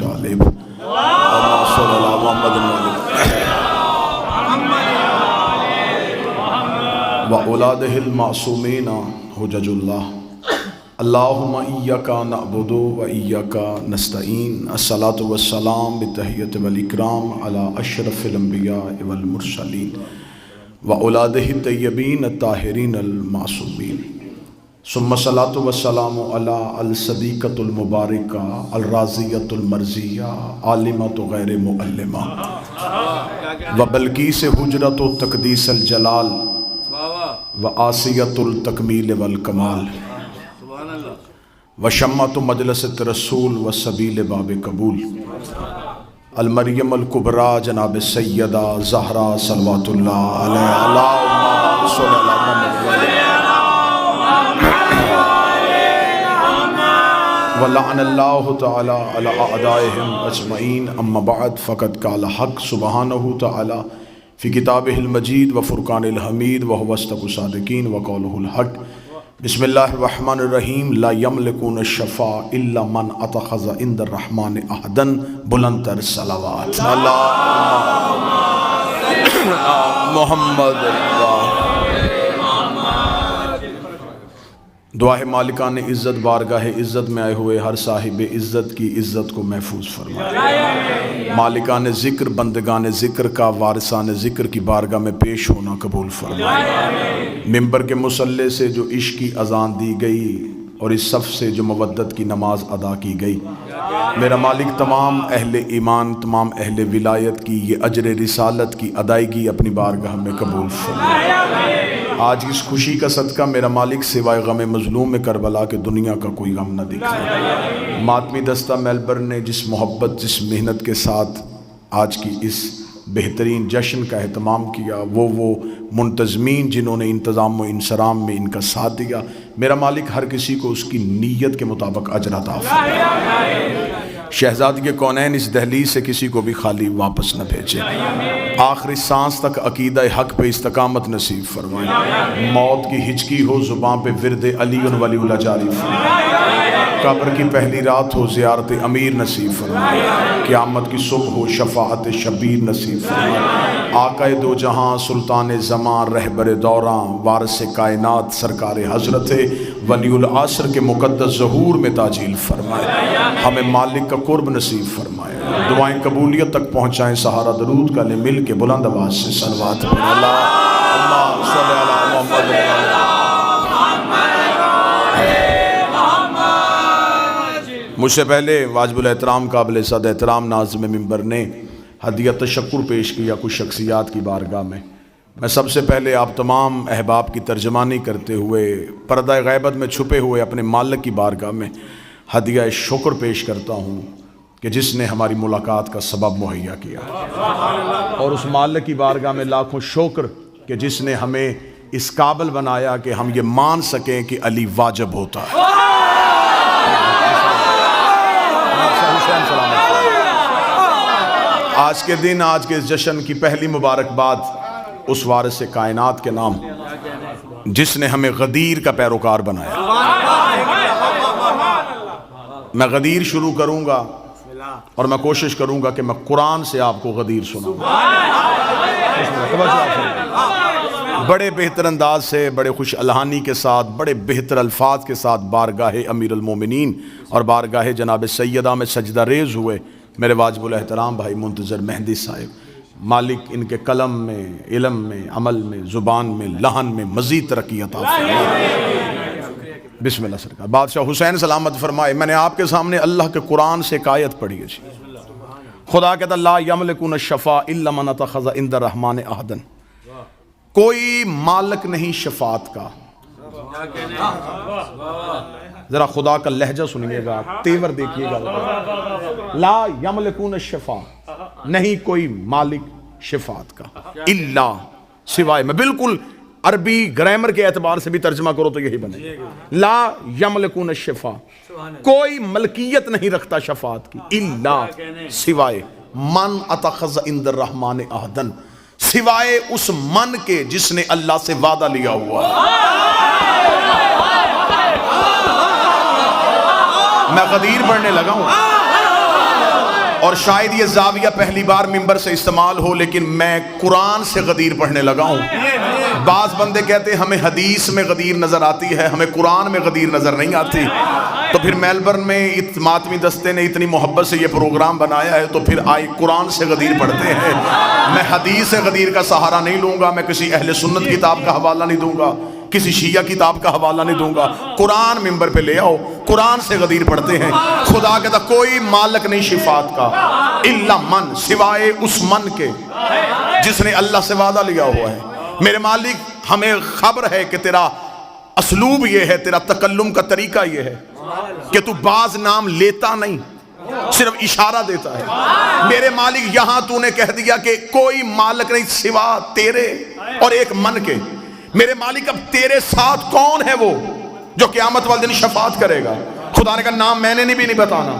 طالب اللہم صلی علی محمد و اولادہ المعصومین حجج اللہ اللہم ایاک نعبد و ایاک نستعین الصلاۃ والسلام بالتحیۃ والاکرام علی اشرف الانبیاء والمرسلین و اولادہ الطیبین الطاہرین المعصومین ثم الصلاۃ والسلام علی الصدیقۃ المبارکہ الراضیۃ المرضیہ عالمۃ غیر معلمہ و بلقیس حجرۃ تقدیس الجلال و آسیۃ التکمیل والکمال و شمۃ مجلس رسول و سبیل باب قبول المریم الکبریٰ جناب سیدہ زہرا صلوات اللہ علیہ اللہم صلی اللہ ولعن اللہ تعالی علی اعدائہم اجمعین اما بعد فقد قال حق سبحانہ تعالی فی کتابہ المجید و فرقان الحمید وہو اصدق الصادقین وقولہ الحق بسم اللہ الرحمن الرحیم لا یملکون الشفاء الا من اتخذ عند الرحمن عہدا بلند تر صلوات اللہم محمد دعائے مالکان عزت بارگاہ عزت میں آئے ہوئے ہر صاحب عزت کی عزت کو محفوظ فرمائے مالکان ذکر بندگان ذکر کا وارثان ذکر کی بارگاہ میں پیش ہونا قبول فرمائے ممبر کے مصلی سے جو عشق کی اذان دی گئی اور اس صف سے جو مودت کی نماز ادا کی گئی میرا مالک تمام اہل ایمان تمام اہل ولایت کی یہ اجر رسالت کی ادائیگی اپنی بارگاہ میں قبول فرمائے آج اس خوشی کا صدقہ میرا مالک سوائے غم مظلوم میں کربلا کے دنیا کا کوئی غم نہ دکھائے ماتمی دستہ میلبرن نے جس محبت جس محنت کے ساتھ آج کی اس بہترین جشن کا اہتمام کیا وہ منتظمین جنہوں نے انتظام و انصرام میں ان کا ساتھ دیا میرا مالک ہر کسی کو اس کی نیت کے مطابق اجر عطا فرمائے شہزادی کونین اس دہلیز سے کسی کو بھی خالی واپس نہ بھیجے آخری سانس تک عقیدہ حق پہ استقامت نصیب فرمائے موت کی ہچکی ہو زبان پہ ورد علی ولی اللہ جاری فرمائے قبر کی پہلی رات ہو زیارت امیر نصیب فرمائے قیامت کی صبح ہو شفاعت شبیر نصیب فرمائے آقا دو جہاں سلطان زمان رہبر دوراں وارث کائنات سرکار حضرت ولی العصر کے مقدس ظہور میں تاجیل فرمائے ہمیں مالک کا قرب نصیب فرمائے دعائیں قبولیت تک پہنچائیں سہارا درود کا لے مل کے بلند آواز سے صلوات پڑھیں اللہم صلی علی محمد مجھ سے پہلے واجب الاحترام قابل صد احترام ناظم ممبر نے ہدیہ تشکر پیش کیا کچھ شخصیات کی بارگاہ میں سب سے پہلے آپ تمام احباب کی ترجمانی کرتے ہوئے پردہ غیبت میں چھپے ہوئے اپنے مالک کی بارگاہ میں ہدیہ شکر پیش کرتا ہوں کہ جس نے ہماری ملاقات کا سبب مہیا کیا اور اس مالک کی بارگاہ میں لاکھوں شکر کہ جس نے ہمیں اس قابل بنایا کہ ہم یہ مان سکیں کہ علی واجب ہوتا ہے آج کے دن آج کے اس جشن کی پہلی مبارکباد اس وارث کائنات کے نام جس نے ہمیں غدیر کا پیروکار بنایا میں غدیر شروع کروں گا اور میں کوشش کروں گا کہ میں قرآن سے آپ کو غدیر سناؤں بڑے بہتر انداز سے بڑے خوش الہانی کے ساتھ بڑے بہتر الفاظ کے ساتھ بارگاہ امیر المومنین اور بارگاہ جناب سیدہ میں سجدہ ریز ہوئے میرے واجب الاحترام بھائی منتظر مہدی صاحب مالک ان کے قلم میں علم میں عمل میں زبان میں لہن میں مزید ترقی عطا فرمائے بسم اللہ سرکار بادشاہ حسین سلامت فرمائے میں نے آپ کے سامنے اللہ کے قرآن سے ایک آیت پڑھی ہے خدا کہتا لا یملکون الشفاء الا من اتخذ عند الرحمن عہدا کوئی مالک نہیں شفاعت کا ذرا خدا کا لہجہ سنیے گا تیور دیکھیے گا لا یملکون الشفاء نہیں کوئی مالک شفاعت کا الا سوائے میں بالکل عربی گرامر کے اعتبار سے بھی ترجمہ کرو تو یہی بنے لا یملکون الشفاء کوئی ملکیت نہیں رکھتا شفاعت کی الا سوائے من اتخذ عند الرحمن عہدا سوائے اس من کے جس نے اللہ سے وعدہ لیا ہوا میں غدیر پڑھنے لگا ہوں اور شاید یہ زاویہ پہلی بار ممبر سے استعمال ہو، لیکن میں قرآن سے غدیر پڑھنے لگا ہوں۔ بعض بندے کہتے ہیں ہمیں حدیث میں غدیر نظر آتی ہے، ہمیں قرآن میں غدیر نظر نہیں آتی۔ تو پھر میلبرن میں ماتمی دستے نے اتنی محبت سے یہ پروگرام بنایا ہے، تو پھر آئی قرآن سے غدیر پڑھتے ہیں۔ میں حدیث سے غدیر کا سہارا نہیں لوں گا، میں کسی اہل سنت کتاب کا حوالہ نہیں دوں گا، کسی شیعہ کتاب کا حوالہ نہیں دوں گا۔ قرآن ممبر پہ لے آؤ، قرآن سے غدیر پڑھتے ہیں۔ خدا کہتا کوئی مالک نہیں شفاعت کا الا من، سوائے اس من کے جس نے اللہ سے وعدہ لیا ہوا ہے۔ میرے مالک ہمیں خبر ہے کہ تیرا اسلوب یہ ہے، تیرا تکلم کا طریقہ یہ ہے کہ تو بعض نام لیتا نہیں، صرف اشارہ دیتا ہے۔ میرے مالک یہاں تو نے کہہ دیا کہ کوئی مالک نہیں سوا تیرے اور ایک من کے۔ میرے مالک اب تیرے ساتھ کون ہے وہ جو قیامت والے دن شفاعت کرے گا؟ خدا نے کہا نام میں نے بھی نہیں بتانا،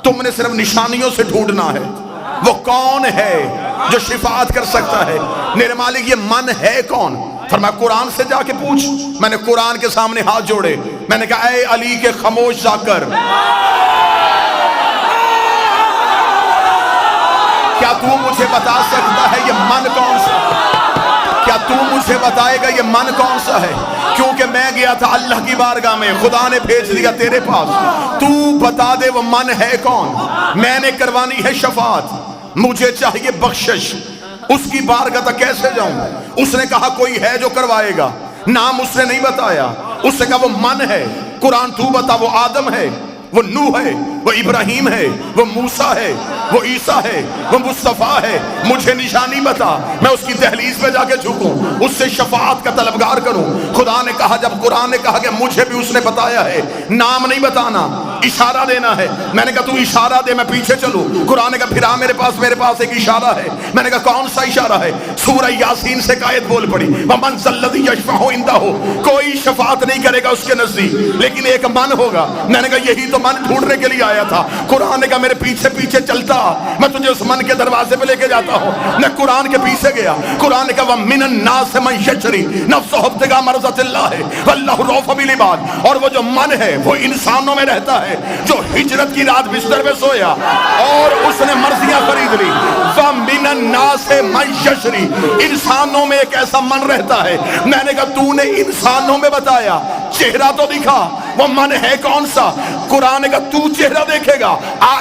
تم نے صرف نشانیوں سے ڈھونڈنا ہے وہ کون ہے جو شفاعت کر سکتا ہے۔ میرے مالک یہ من ہے کون؟ فرمایا قرآن سے جا کے پوچھ۔ میں نے قرآن کے سامنے ہاتھ جوڑے، میں نے کہا اے علی کے خاموش ذاکر، کیا تو مجھے بتا سکتا ہے یہ من کون سا ہے؟ کیا تو مجھے بتائے گا یہ من کون سا ہے؟ کیونکہ میں گیا تھا اللہ کی بارگاہ میں، خدا نے بھیج دیا تیرے پاس، تو بتا دے وہ من ہے کون؟ میں نے کروانی ہے شفاعت، مجھے چاہیے بخشش، اس کی بارگاہ تک کیسے جاؤں؟ اس نے کہا کوئی ہے جو کروائے گا، نام اس نے نہیں بتایا، اس نے کہا وہ من ہے۔ قرآن تو بتا وہ آدم ہے، وہ نوح ہے، وہ ابراہیم ہے، وہ موسیٰ ہے، وہ عیسیٰ ہے، وہ مصطفیٰ ہے۔ مجھے نشانی بتا، میں اس کی دہلیز پہ جا کے جھکوں، اس سے شفاعت کا طلبگار کروں۔ خدا نے کہا، جب قرآن نے کہا کہ مجھے بھی اس نے بتایا ہے، نام نہیں بتانا، اشارہ دینا ہے۔ میں نے کہا تو اشارہ دے، میں پیچھے چلوں۔ قرآن نے کہا پھر آ میرے پاس ایک اشارہ ہے۔ میں نے کہا کون سا اشارہ ہے؟ سورہ یاسین سے آیت بول پڑی، وَمَنْ ذَا الَّذِي يَشْفَعُ عِندَهُ، کوئی شفاعت نہیں کرے گا اس کے نزدیک لیکن ایک من ہوگا۔ میں نے کہا یہی تو من ڈھونڈنے کے لیے آیا تھا۔ قرآن نے کہا میرے پیچھے پیچھے چلتا، میں تجھے اس من کے دروازے پہ لے کے جاتا ہوں۔ میں قرآن کے پیچھے گیا، قرآن نے کہا وَمِنَ النَّاسِ مَن يَشْرِي نَفْسَهُ ابْتِغَاءَ مَرْضَاتِ اللَّهِ وَاللَّهُ رَءُوفٌ بِالْعِبَادِ، اور وہ جو من ہے وہ انسانوں میں رہتا ہے جو ہجرت کی رات بستر میں سویا اور اس نے مرضیاں خرید لی۔ وَمِنَ النَّاسِ مَن يَشْرِي، انسانوں میں ایک ایسا من رہتا ہے۔ میں نے کہا تو نے انسانوں میں بتایا، چہرہ تو دکھا، وہ من ہے کون سا؟ قرآن کا تو چہرہ دیکھے گا۔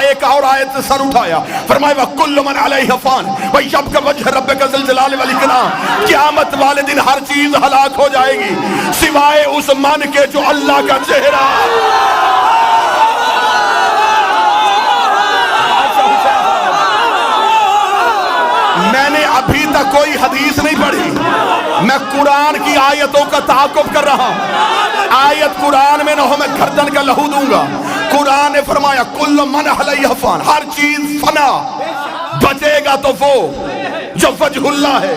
ایک اور آیت سے سر اٹھایا، فرمایا وَكُلُّ مَنْ عَلَيْهَا فَانٍ وَيَبْقَى وَجْهُ رَبِّكَ ذُو الْجَلَالِ وَالْإِكْرَامِ، قیامت والے دن ہر چیز ہلاک ہو جائے گی سوائے اس من کے جو اللہ کا چہرہ۔ میں نے ابھی تک کوئی حدیث نہیں پڑھی، میں قرآن کی آیتوں کا تعاقب کر رہا ہوں۔ آیت قرآن میں نہ ہو میں گردن کا لہو دوں گا۔ قرآن نے فرمایا کل من علیہ فان، ہر چیز فنا، بچے گا تو وہ جو وجہ اللہ ہے۔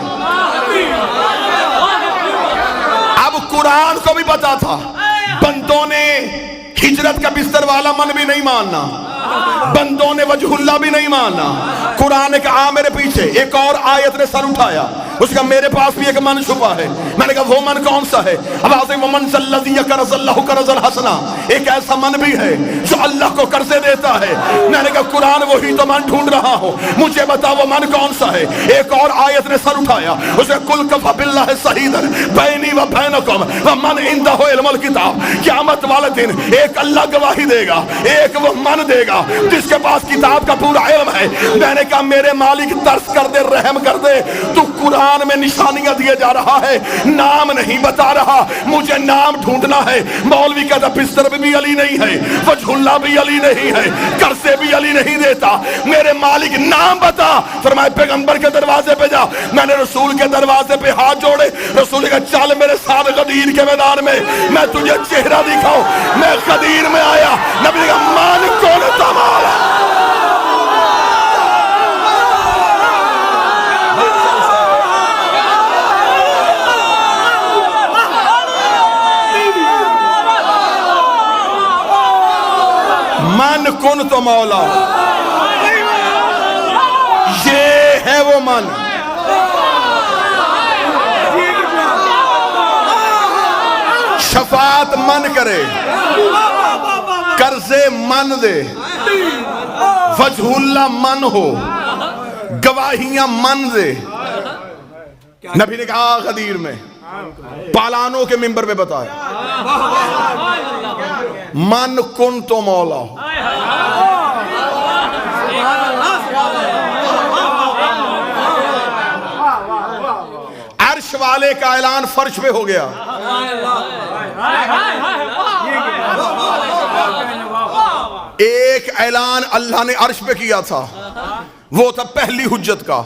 اب قرآن کو بھی پتا تھا بندوں نے ہجرت کا بستر والا من بھی نہیں ماننا، بندوں نے وجہ اللہ بھی نہیں ماننا۔ قرآن نے کہا میرے پیچھے، ایک اور آیت نے سر اٹھایا، اس کا میرے پاس بھی ایک من چھپا ہے۔ میں نے کہا وہ من کون سا ہے؟ اب آتے وَمَنْ ذَا الَّذِي يَقْرِضُ اللَّهَ قَرْضًا حَسَنًا، ایک ایسا من بھی ہے جو اللہ کو قرضے دیتا ہے۔ میں نے کہا قرآن وہی تو من ڈھونڈ رہا ہوں، مجھے بتا وہ من کون سا ہے؟ ایک اور آیت نے سر اٹھایا، اس نے قُلْ كَفَىٰ بِاللَّهِ شَهِيدًا بَيْنِي وَبَيْنَكُمْ وَمَنْ عِندَهُ عِلْمُ الْكِتَابِ، قیامت والے دن ایک اللہ گواہی دے گا، ایک وہ من دے گا جس کے پاس کتاب کا پورا علم ہے۔ میں نے کہا میرے مالک ترس کر دے، رحم کر دے، تو قرآن میں نشانیاں دیے جا رہا ہے، نام نہیں بتا رہا، مجھے نام ڈھونڈنا ہے۔ مولوی کہتا بستر بھی علی نہیں ہے، وجہ اللہ بھی علی نہیں ہے، قرضے بھی علی نہیں دیتا، میرے مالک نام بتا۔ فرمایا پیغمبر کے دروازے پہ جا۔ میں نے رسول کے دروازے پہ ہاتھ جوڑے، رسول کا چل میرے ساتھ غدیر کے میدان میں، میں تجھے چہرہ دکھاؤں۔ میں غدیر میں آیا، نبی کا مان کون تمہارا؟ من کن تو مولا، یہ ہے وہ من۔ شفاعت من کرے، قرضے من دے، وجہ اللہ من ہو، گواہیاں من دے. نبی نے کہا غدیر میں پالانوں کے منبر پہ بتایا من کن تو مولا. عرش والے کا اعلان فرش پہ ہو گیا. ایک اعلان اللہ نے عرش پہ کیا تھا، وہ تھا پہلی حجت کا،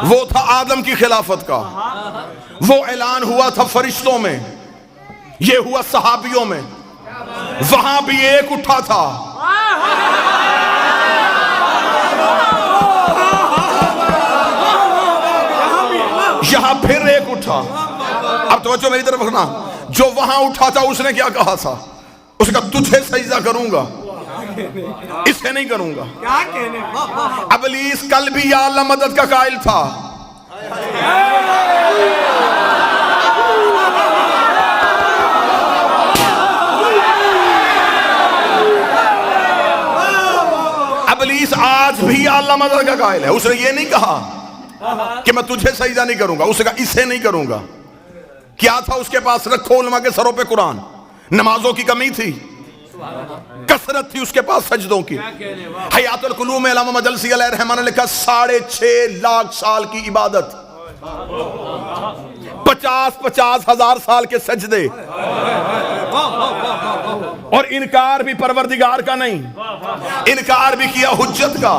وہ تھا آدم کی خلافت کا. وہ اعلان ہوا تھا فرشتوں میں، یہ ہوا صحابیوں میں. وہاں بھی ایک اٹھا تھا، یہاں پھر ایک اٹھا. اب توجہ میری طرف رکھنا. جو وہاں اٹھا تھا اس نے کیا کہا تھا؟ اس کا تجھے سجدہ کروں گا، اسے نہیں کروں گا. ابلیس کل بھی یا اللہ مدد کا قائل تھا. ابلیس آج بھی یا اللہ مدد کا قائل ہے. اس نے یہ نہیں کہا کہ میں تجھے سجدہ نہیں کروں گا، اس نے کہا اسے نہیں کروں گا. کیا تھا اس کے پاس؟ رکھو علماء کے سروں پہ قرآن. نمازوں کی کمی تھی، کثرت تھی اس کے پاس سجدوں کی. حیات القلوب میں علامہ مجلسی علیہ الرحمہ نے لکھا 6.5 لاکھ سال کی عبادت، 50 ہزار سال کے سجدے، اور انکار بھی پروردگار کا نہیں، انکار بھی کیا حجت کا.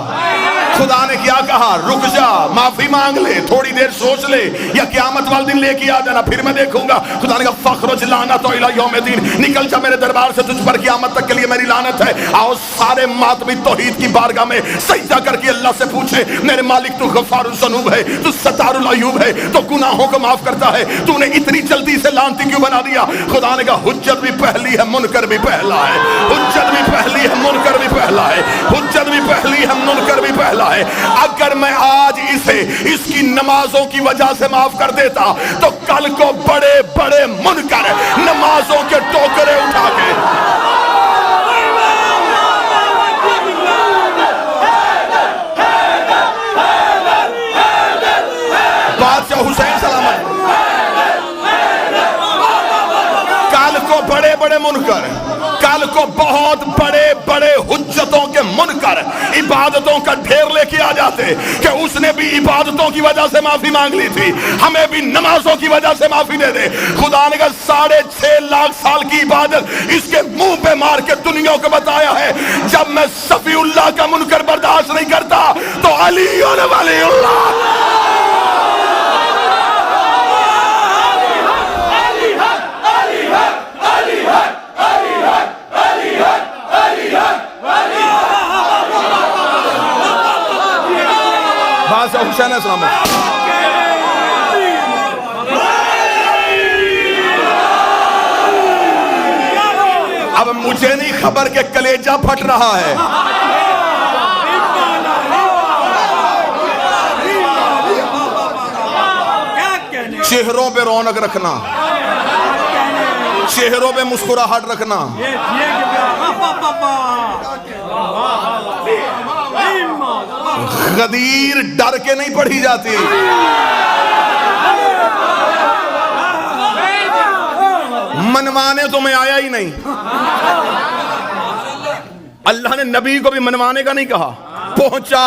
خدا نے کیا کہا؟ رک جا، معافی مانگ لے، تھوڑی دیر سوچ لے، یا قیامت والے دن لے کے آ جانا، پھر میں دیکھوں گا. خدا نے کہا فخرج لعنت الی یوم الدین، نکل جا میرے دربار سے، تجھ پر قیامت تک کے لیے میری لعنت ہے. آؤ سارے ماتمی توحید کی بارگاہ میں سجدہ کر کے اللہ سے پوچھے میرے مالک تو غفار الذنوب ہے، تو ستار العیوب ہے، تو گناہوں کو معاف کرتا ہے، تو نے اتنی جلدی سے لعنتی کیوں بنا دیا؟ خدا نے کہا حجت بھی پہلی ہے، منکر بھی پہلا ہے. حجت بھی پہلی ہے، منکر بھی پہلا ہے. حجت بھی پہلی ہے، منکر بھی پہلا ہے. اگر میں آج اسے اس کی نمازوں کی وجہ سے معاف کر دیتا تو کل کو بڑے بڑے منکر نمازوں کے ٹوکرے اٹھا کے بادشاہ حسین سلامت، کل کو بڑے بڑے منکر، کل کو بہت بڑے بڑے حجتوں کے منکر عبادتوں کا ڈھیر لے کے آ جاتے کہ اس نے بھی عبادتوں کی وجہ سے معافی مانگ لی تھی، ہمیں بھی نمازوں کی وجہ سے معافی دے دے. خدا نے کہا 6.5 لاکھ سال کی عبادت اس کے منہ پہ مار کے دنیا کو بتایا ہے جب میں صفی اللہ کا منکر برداشت نہیں کرتا تو علی اور ولی اللہ. بادشاہ حسین السلام اب مجھے نہیں خبر کہ کلیجہ پھٹ رہا ہے. چہروں پہ رونق رکھنا، چہروں پہ مسکراہٹ رکھنا. غدیر ڈر کے نہیں پڑھی جاتی، منوانے تو میں آیا ہی نہیں. اللہ نے نبی کو بھی منوانے کا نہیں کہا، پہنچا.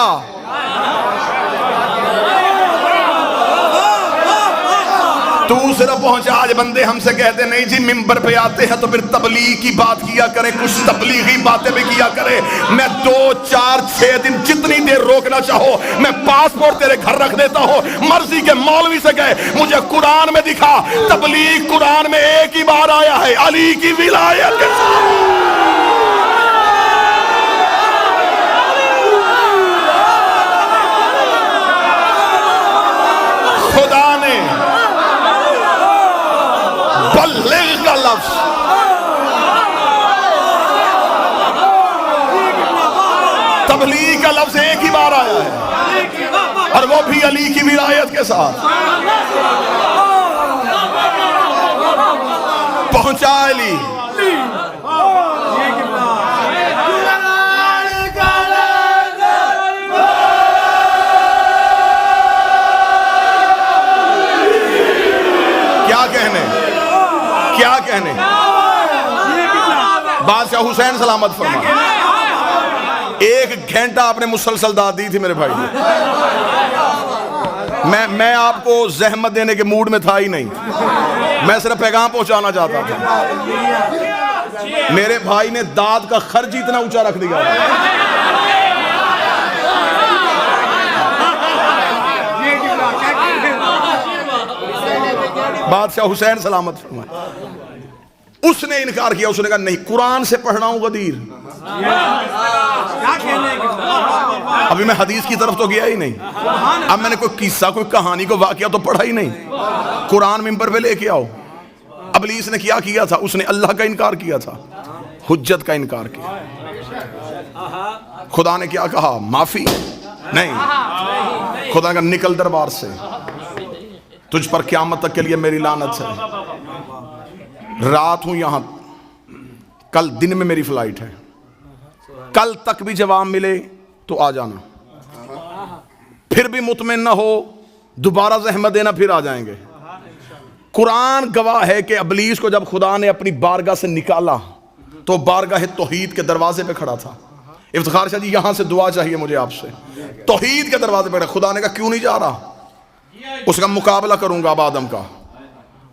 تو صرف پہنچا. آج بندے ہم سے کہتے نہیں جی ممبر پہ آتے ہیں تو پھر تبلیغ کی بات کیا کریں، کچھ تبلیغی باتیں بھی کیا کریں. میں 2 4 6 دن جتنی دیر روکنا چاہو میں پاسپورٹ تیرے گھر رکھ دیتا ہوں. مرضی کے مولوی سے کہے مجھے قرآن میں دکھا. تبلیغ قرآن میں ایک ہی بار آیا ہے، علی کی ولایت کے ساتھ. خدا نے بلغ کا لفظ تبلیغ کا لفظ ایک ہی بار آیا ہے، اور وہ بھی علی کی ولایت کے ساتھ. پہنچا علی. بادشاہ حسین سلامت فرمائے. 1 گھنٹہ آپ نے مسلسل داد دی تھی میرے بھائی. میں آپ کو زحمت دینے کے موڈ میں تھا ہی نہیں, میں صرف پیغام پہنچانا چاہتا تھا. میرے بھائی نے داد کا خرچ اتنا اونچا رکھ دیا. بادشاہ حسین سلامت فرمائے. اس نے انکار کیا, اس نے کہا نہیں, قرآن سے پڑھ رہا ہوں غدیر. ابھی میں حدیث کی طرف تو گیا ہی نہیں, اب میں نے کوئی قصہ, کوئی کہانی, کو واقعہ تو پڑھا ہی نہیں. قرآن ممبر پہ لے کے آؤ. ابلیس نے کیا تھا؟ اس نے اللہ کا انکار کیا تھا, حجت کا انکار کیا. خدا نے کیا کہا؟ معافی نہیں. خدا نے کہا نکل دربار سے, تجھ پر قیامت تک کے لیے میری لعنت ہے. رات ہوں یہاں, کل دن میں میری فلائٹ ہے, کل تک بھی جواب ملے تو آ جانا. پھر بھی مطمئن نہ ہو, دوبارہ زحمت دینا, پھر آ جائیں گے. قرآن گواہ ہے کہ ابلیس کو جب خدا نے اپنی بارگاہ سے نکالا تو بارگاہ توحید کے دروازے پہ کھڑا تھا. افتخار شاہ جی یہاں سے دعا چاہیے مجھے آپ سے. توحید کے دروازے پہ کھڑا. خدا نے کہا کیوں نہیں جا رہا؟ اس کا مقابلہ کروں گا اب آدم کا.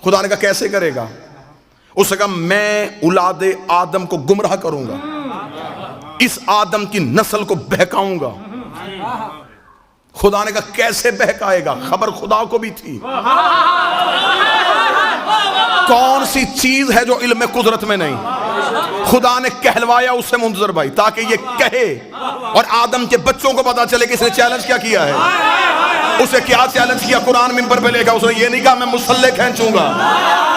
خدا نے کہا کیسے کرے گا؟ اس نے کہا میں اولاد آدم کو گمراہ کروں گا, اس آدم کی نسل کو بہکاؤں گا. خدا نے کہا کیسے بہکائے گا؟ خبر خدا کو بھی تھی. کون سی چیز ہے جو علم قدرت میں نہیں؟ خدا نے کہلوایا اسے منتظر بھائی تاکہ یہ کہے اور آدم کے بچوں کو پتا چلے کہ اس نے چیلنج کیا کیا ہے. اسے کیا چیلنج کیا؟ قرآن ممبر پہ لے گا. اس نے یہ نہیں کہا میں مسلح کھینچوں گا,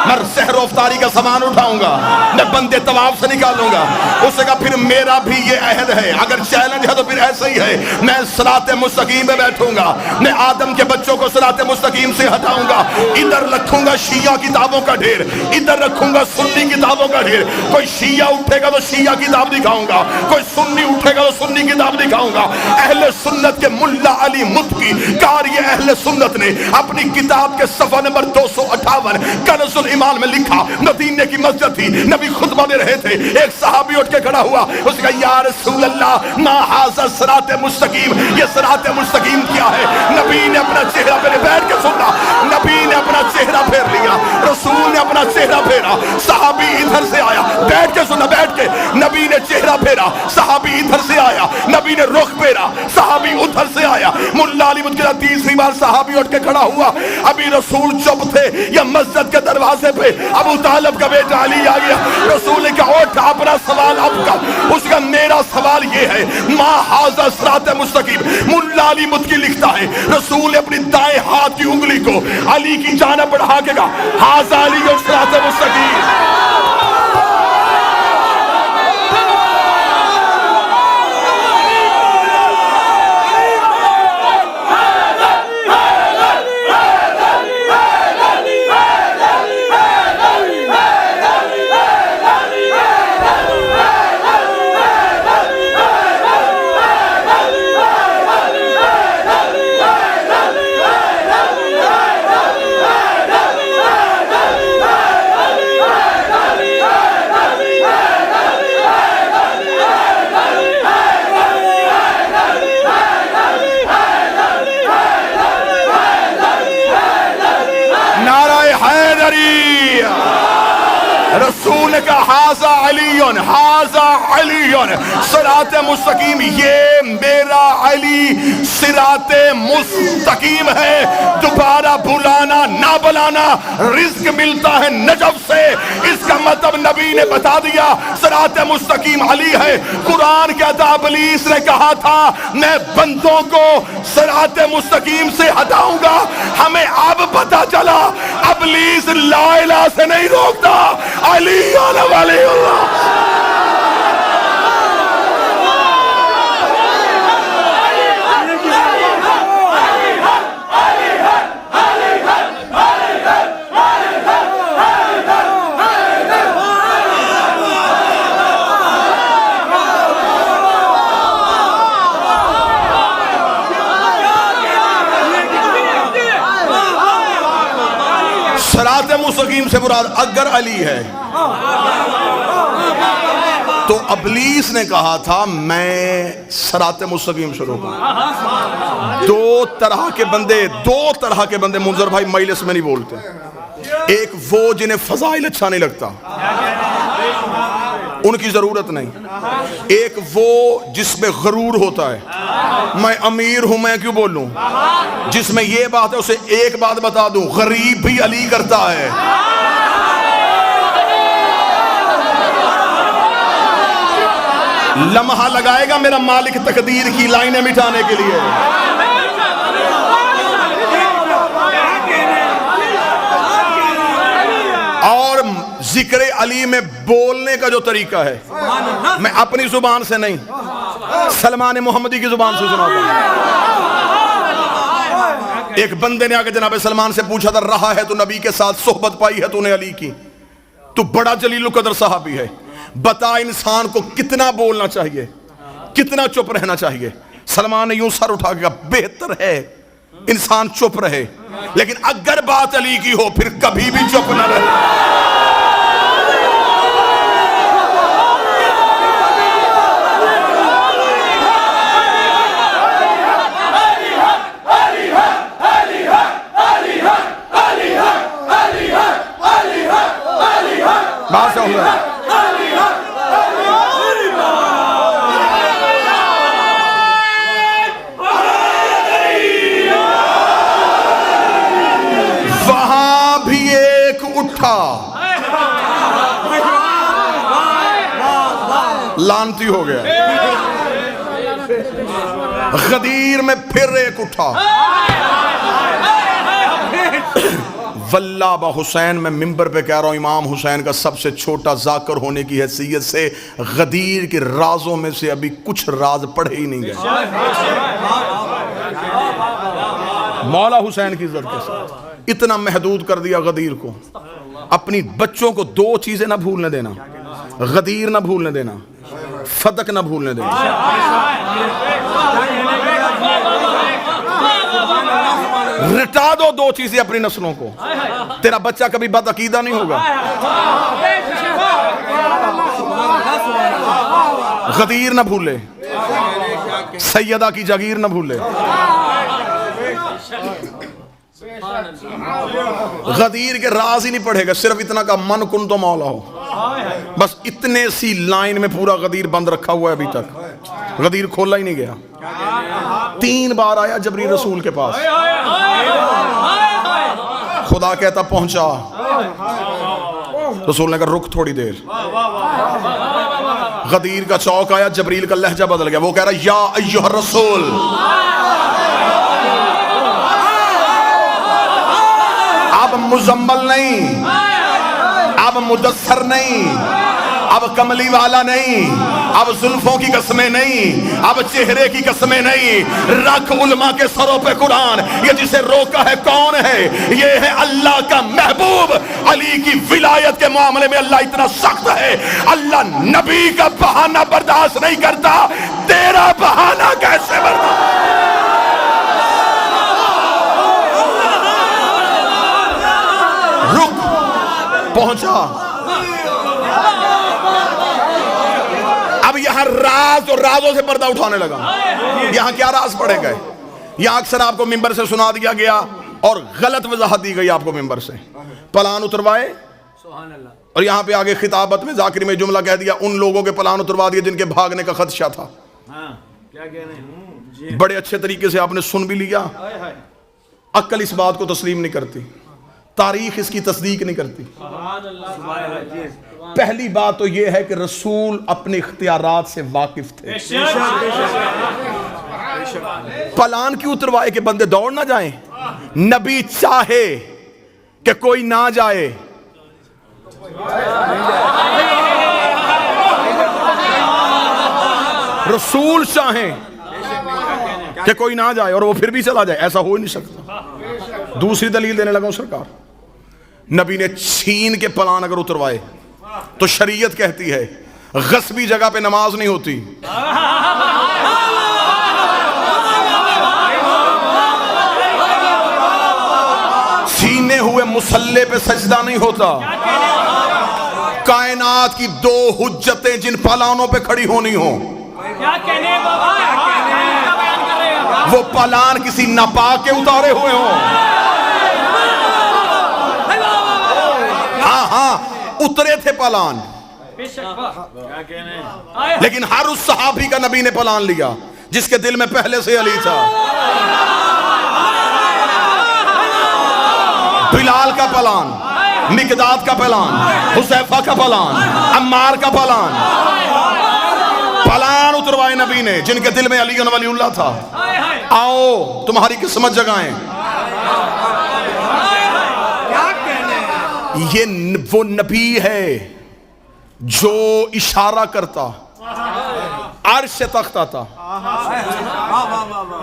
میں سحر و افطاری کا سامان اٹھاؤں گا, میں بندے طواف سے نکالوں گا. اس نے کہا پھر میرا بھی یہ عہد ہے, اگر چیلنج ہے تو پھر ایسا ہی ہے, میں صراط مستقیم پہ بیٹھوں گا, میں آدم کے بچوں کو صراط مستقیم سے ہٹاؤں گا. ادھر رکھوں گا شیعہ کتابوں کا ڈھیر, ادھر رکھوں گا سنی کتابوں کا ڈھیر. کوئی شیعہ اٹھے گا تو شیعہ کتاب دکھاؤں گا, کوئی سنی اٹھے گا تو سنی کتاب دکھاؤں گا. اہل سنت کے ملا علی متقی قاری اہل سنت نے اپنی کتاب کے صفحہ نمبر 258 کنز الایمان میں لکھا, مدینے کی مسجد تھی, نبی خطبہ دے رہے تھے, ایک صحابی اٹھ کے کھڑا ہوا, اس نے کہا یا رسول اللہ ما ھذا صراط مستقیم, یہ صراط مستقیم کیا ہے؟ نبی نے اپنا چہرہ پھیرا, بیٹھ کے سننا, نبی نے اپنا چہرہ پھیر لیا, رسول نے اپنا چہرہ پھیرا, صحابی ادھر سے آیا, بیٹھ کے سننا, بیٹھ کے, نبی نے چہرہ پھیرا, صحابی ادھر سے آیا, نبی نے رخ پھیرا, صحابی ادھر سے آیا. ملا علی مدکرہ تیسری بار صحابی اٹھ کے کھڑا ہوا, ابھی رسول چپ تھے, یا مسجد کے دروازے پہ ابو طالب کا بیٹا علی آ گیا. رسول نے کہا اٹھ, اپنا سوال اب کر. اس کا میرا سوال یہ ہے ما ھذا صراط مستقیم. ملا علی مدکی لکھتا ہے رسول نے اپنی دائیں ہاتھ کی انگلی کو علی کی جانب بڑھا کے کہا ھذا علی صراط مستقیم. رسول کا ھذا علیون, ھذا علیون صراط مستقیم, یہ میرا علی صراط مستقیم ہے, دوبارہ بلانا نہ بلانا, رزق ملتا ہے نجف سے. اس کا مطلب نبی نے بتا دیا صراط مستقیم علی ہے. قرآن کیا تھا؟ ابلیس نے کہا تھا میں بندوں کو صراط مستقیم سے ہٹاؤں گا. ہمیں اب پتا چلا ابلیس لا الہ سے نہیں روکتا, علی ولی اللہ. صراط مستقیم سے مراد اگر علی ہے تو ابلیس نے کہا تھا میں صراط مستقیم شروع کروں. دو طرح کے بندے منظر بھائی مجلس میں نہیں بولتے. ایک وہ جنہیں فضائل اچھا نہیں لگتا, ان کی ضرورت نہیں. ایک وہ جس میں غرور ہوتا ہے, میں امیر ہوں میں کیوں بولوں. جس میں یہ بات ہے اسے ایک بات بتا دوں, غریب بھی علی کرتا ہے. لمحہ لگائے گا میرا مالک تقدیر کی لائنیں مٹانے کے لیے. اور ذکر علی میں بولنے کا جو طریقہ ہے, میں اپنی زبان سے نہیں, سلمان محمدی کی زبان سے سناتا ہوں. ایک بندے نے آ کے جناب سلمان سے پوچھا تھا, رہا ہے تو نبی کے ساتھ صحبت پائی ہے تو نے علی کی, تو بڑا جلیل القدر صحابی ہے, بتا انسان کو کتنا بولنا چاہیے, کتنا چپ رہنا چاہیے. سلمان نے یوں سر اٹھا کے کہا, بہتر ہے انسان چپ رہے, لیکن اگر بات علی کی ہو پھر کبھی بھی چپ نہ رہے. بات سمجھ رہے ہیں؟ وہاں بھی ایک اٹھا, لانتی ہو گیا. غدیر میں پھر ایک اٹھا. واللہ با حسین, میں ممبر پہ کہہ رہا ہوں, امام حسین کا سب سے چھوٹا ذاکر ہونے کی حیثیت سے غدیر کے رازوں میں سے ابھی کچھ راز پڑھے ہی نہیں گئے. مولا حسین کی عزت کے ساتھ اتنا محدود کر دیا غدیر کو. اپنی بچوں کو دو چیزیں نہ بھولنے دینا, غدیر نہ بھولنے دینا, فتق نہ بھولنے دینا. رٹا دو چیزیں اپنی نسلوں کو, تیرا بچہ کبھی بد عقیدہ نہیں ہوگا. غدیر نہ بھولے, سیدہ کی جاگیر نہ بھولے. غدیر کے راز ہی نہیں پڑھے گا, صرف اتنا کا من کن تو مولا ہو, بس اتنے سی لائن میں پورا غدیر بند رکھا ہوا ہے. ابھی تک غدیر کھولا ہی نہیں گیا. 3 بار آیا جبریل رسول کے پاس, خدا کہتا پہنچا, رسول نے کہا رک تھوڑی دیر. غدیر کا چوک آیا, جبریل کا لہجہ بدل گیا, وہ کہہ رہا یا ایھا الرسول. اب مزمل نہیں, اب مدثر نہیں, اب کملی والا نہیں, اب زلفوں کی قسمیں نہیں, اب چہرے کی قسمیں نہیں. رکھ علماء کے سروں پہ قرآن. یہ جسے روکا ہے کون ہے؟ یہ ہے اللہ کا محبوب. علی کی ولایت کے معاملے میں اللہ اتنا سخت ہے, اللہ نبی کا بہانہ برداشت نہیں کرتا. تیرا بہانہ کیسے برداشت؟ رک, پہنچا. اب یہاں راز اور رازوں سے پردہ اٹھانے لگا. یہاں کیا راز پڑے گئے؟ یہاں اکثر آپ کو ممبر سے سنا دیا گیا اور غلط وضاحت دی گئی آپ کو ممبر سے. پلان اتروائے, اور یہاں پہ آگے خطابت میں ذاکر میں جملہ کہہ دیا, ان لوگوں کے پلان اتروا دیے جن کے بھاگنے کا خدشہ تھا. بڑے اچھے طریقے سے آپ نے سن بھی لیا. عقل اس بات کو تسلیم نہیں کرتی, تاریخ اس کی تصدیق نہیں کرتی. پہلی بات تو یہ ہے کہ رسول اپنے اختیارات سے واقف تھے. پلان کیوں اتروائے کہ بندے دوڑ نہ جائیں؟ نبی چاہے کہ کوئی نہ جائے, رسول چاہیں کہ کوئی نہ جائے اور وہ پھر بھی چلا جائے, ایسا ہو ہی نہیں سکتا. دوسری دلیل دینے لگا ہوں سرکار, نبی نے چھین کے پلان اگر اتروائے تو شریعت کہتی ہے غصبی جگہ پہ نماز نہیں ہوتی. چھینے ہوئے مسلح پہ سجدہ نہیں ہوتا. کائنات کی دو حجتیں جن پلانوں پہ کھڑی ہونی ہوں، کیا کہنے بابا، کیا بیان کر رہے ہیں؟ وہ پلان کسی ناپاک کے اتارے ہوئے ہوں۔ ہاں ہاں اترے تھے پلان، لیکن ہر اس صحابی کا نبی نے پلان لیا جس کے دل میں پہلے سے علی تھا۔ بلال کا پلان، مقداد کا پلان، حذیفہ کا پلان، عمار کا پلان، پلان اتروائے نبی نے جن کے دل میں علی ولی اللہ تھا۔ آؤ تمہاری قسمت جگائیں۔ یہ وہ نبی ہے جو اشارہ کرتا عرش سے تخت آتا،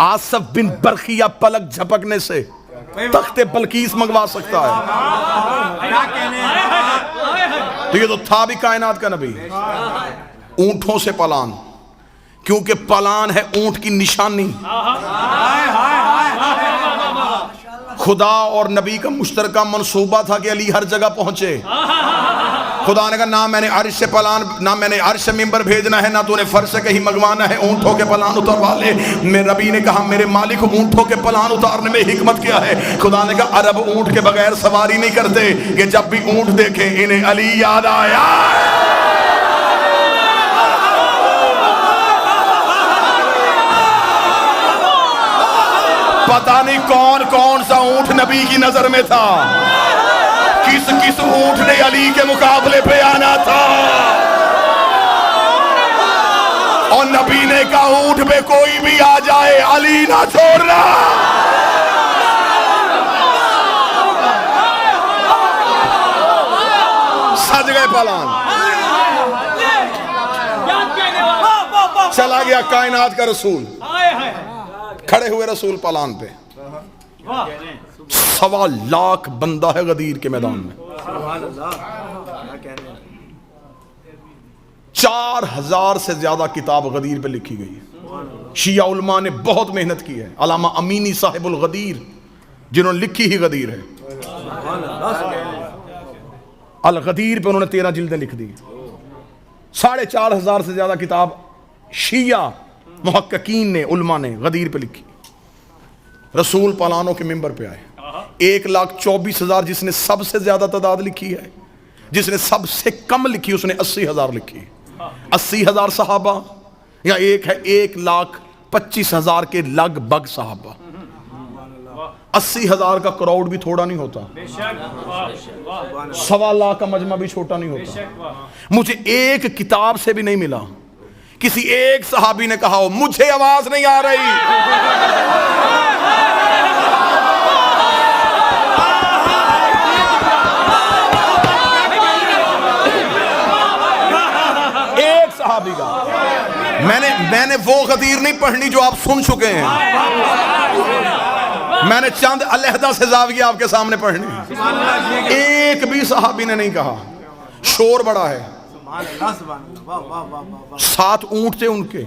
آصف بن برقیہ پلک جھپکنے سے تخت بلقیس منگوا سکتا ہے۔ تو یہ تو تھا بھی کائنات کا نبی۔ اونٹوں سے پلان، کیونکہ پلان ہے اونٹ کی نشانی۔ خدا اور نبی کا مشترکہ منصوبہ تھا کہ علی ہر جگہ پہنچے۔ خدا نے کہا نہ میں نے عرش سے پلان، نہ میں نے عرش سے ممبر بھیجنا ہے، نہ تو نے فرش سے کہیں منگوانا ہے، اونٹوں کے پلان اتروا لے۔ میرے نبی نے کہا میرے مالک اونٹوں کے پلان اتارنے میں حکمت کیا ہے؟ خدا نے کہا عرب اونٹ کے بغیر سواری نہیں کرتے، کہ جب بھی اونٹ دیکھیں انہیں علی یاد آیا۔ پتہ نہیں کون کون سا اونٹ نبی کی نظر میں تھا، کس کس اونٹ نے علی کے مقابلے پہ آنا تھا، اور نبی نے کہا اونٹ پہ کوئی بھی آ جائے علی نہ چھوڑنا۔ سج گئے پلان، چلا گیا کائنات کا رسول، کھڑے ہوئے رسول پلان پہ۔ 1.25 لاکھ بندہ ہے غدیر کے میدان میں، 4000 سے زیادہ کتاب غدیر پہ لکھی گئی ہے۔ شیعہ علماء نے بہت محنت کی ہے، علامہ امینی صاحب الغدیر جنہوں نے لکھی ہی غدیر ہے، الغدیر پہ انہوں نے 13 جلدیں لکھ دی۔ 4,500 سے زیادہ کتاب شیعہ محققین نے، علماء نے غدیر پہ لکھی۔ رسول پلانوں کے ممبر پہ آئے، 1,24,000 جس نے سب سے زیادہ تعداد لکھی ہے، جس نے سب سے کم لکھی اس نے 80,000 لکھی۔ 80,000 صحابہ یا ایک ہے 1,25,000 کے لگ بھگ صحابہ۔ 80,000 کا کراؤڈ بھی تھوڑا نہیں ہوتا، 1.25 لاکھ کا مجمع بھی چھوٹا نہیں ہوتا۔ مجھے ایک کتاب سے بھی نہیں ملا کسی ایک صحابی نے کہا ہو مجھے آواز نہیں آ رہی، ایک صحابی کا۔ میں نے وہ غدیر نہیں پڑھنی جو آپ سن چکے ہیں، میں نے چند علیحدہ سے زاویہ آپ کے سامنے پڑھنے۔ ایک بھی صحابی نے نہیں کہا۔ شور بڑا ہے، 7 اونٹ تھے ان کے،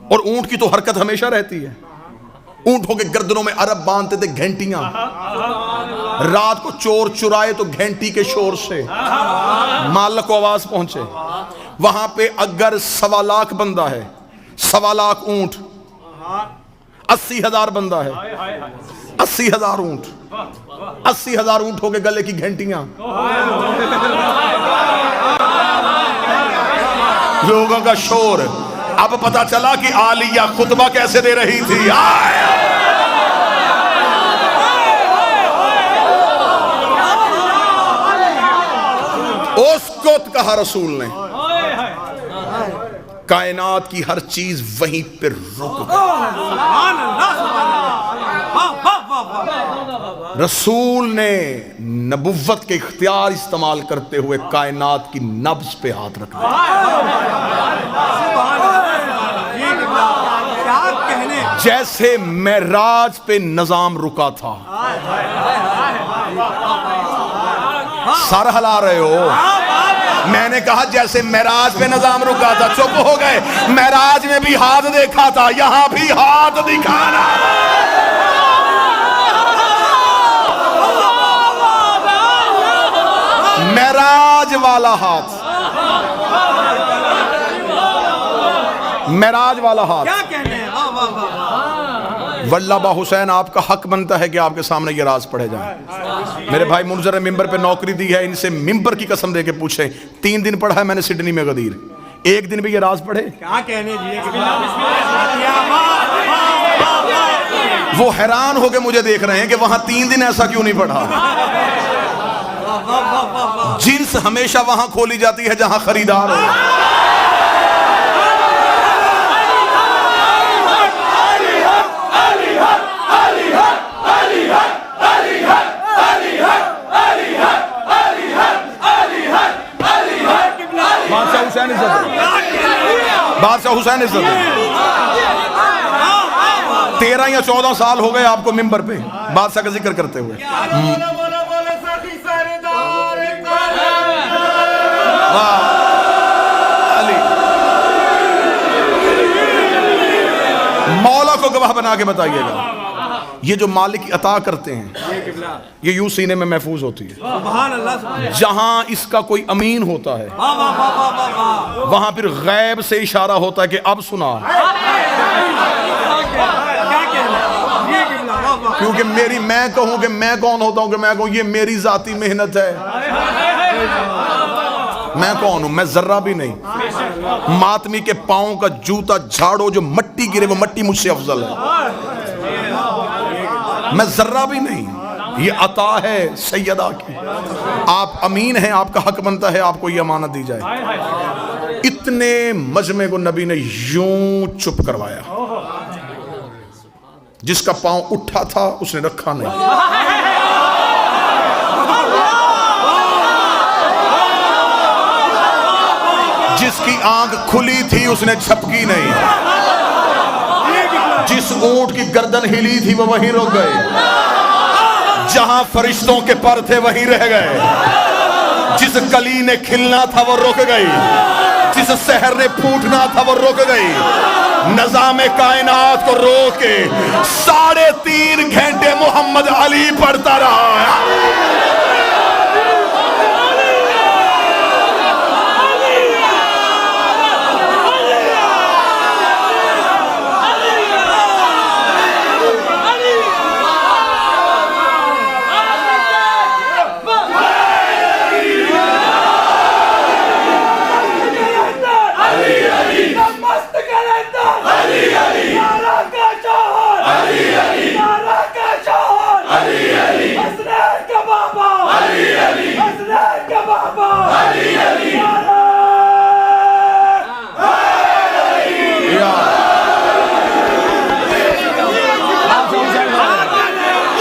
اور اونٹ کی تو حرکت ہمیشہ رہتی ہے۔ اونٹوں کے گردنوں میں عرب باندھتے تھے گھنٹیاں، رات کو چور چرائے تو گھنٹی کے شور سے مالک کو آواز پہنچے۔ وہاں پہ اگر 1.25 لاکھ بندہ ہے، 1.25 لاکھ اونٹ، 80,000 بندہ ہے، 80,000 اونٹ، 80,000 اونٹوں کے گلے کی گھنٹیاں، لوگوں کا شور۔ اب پتا چلا کہ عالیہ خطبہ کیسے دے رہی تھی۔ اس کو کہا رسول نے، کائنات کی ہر چیز وہیں پر رک گئی۔ رسول نے نبوت کے اختیار استعمال کرتے ہوئے کائنات کی نبض پہ ہاتھ رکھ دیا۔ جیسے معراج پہ نظام رکا تھا۔ سر ہلا رہے ہو؟ میں نے کہا جیسے معراج پہ نظام رکا تھا، چپ ہو گئے۔ معراج میں بھی ہاتھ دیکھا تھا، یہاں بھی ہاتھ دکھانا۔ معراج معراج والا ہاتھ، معراج والا ہاتھ. کیا کہنے ہیں؟ واہ واہ واہ. واللہ با حسین آپ کا حق بنتا ہے کہ آپ کے سامنے یہ راز پڑھے جائیں. میرے بھائی منظر نے ممبر پہ نوکری دی ہے، ان سے ممبر کی قسم دے کے پوچھیں 3 دن پڑھا ہے میں نے سڈنی میں غدیر، 1 دن بھی یہ راز پڑھے؟ کیا کہنے جی؟ وہ حیران ہو کے مجھے دیکھ رہے ہیں کہ وہاں 3 دن ایسا کیوں نہیں پڑھا. جنس ہمیشہ وہاں کھولی جاتی ہے جہاں خریدار ہو. بادشاہ حسین عزت، بادشاہ حسین عزت. 13 یا 14 سال ہو گئے آپ کو ممبر پہ بادشاہ کا ذکر کرتے ہوئے. مولا کو گواہ بنا کے بتائیے گا یہ جو مالک عطا کرتے ہیں یہ یوں سینے میں محفوظ ہوتی ہے. سبحان اللہ. جہاں اس کا کوئی امین ہوتا ہے وہاں پھر غیب سے اشارہ ہوتا ہے کہ اب سنا. کیونکہ میں کہوں کہ میں کون ہوتا ہوں کہ میں کہوں یہ میری ذاتی محنت ہے. میں کون ہوں؟ میں ذرہ بھی نہیں. ماتمی کے پاؤں کا جوتا جھاڑو جو مٹی گرے وہ مٹی مجھ سے افضل ہے. میں ذرہ بھی نہیں. یہ عطا ہے سیدہ کی. آپ امین ہیں، آپ کا حق بنتا ہے آپ کو یہ امانت دی جائے. اتنے مجمع کو نبی نے یوں چپ کروایا. جس کا پاؤں اٹھا تھا اس نے رکھا نہیں. جس کی آنکھ کھلی تھی اس نے جھپکی نہیں. جس اونٹ کی گردن ہلی تھی وہ وہیں رک گئے. جہاں فرشتوں کے پر تھے وہیں رہ گئے. جس کلی نے کھلنا تھا وہ رک گئی. جس سحر نے پھوٹنا تھا وہ رک گئی. نظام کائنات کو روک کے 3.5 گھنٹے محمد علی پڑھتا رہا.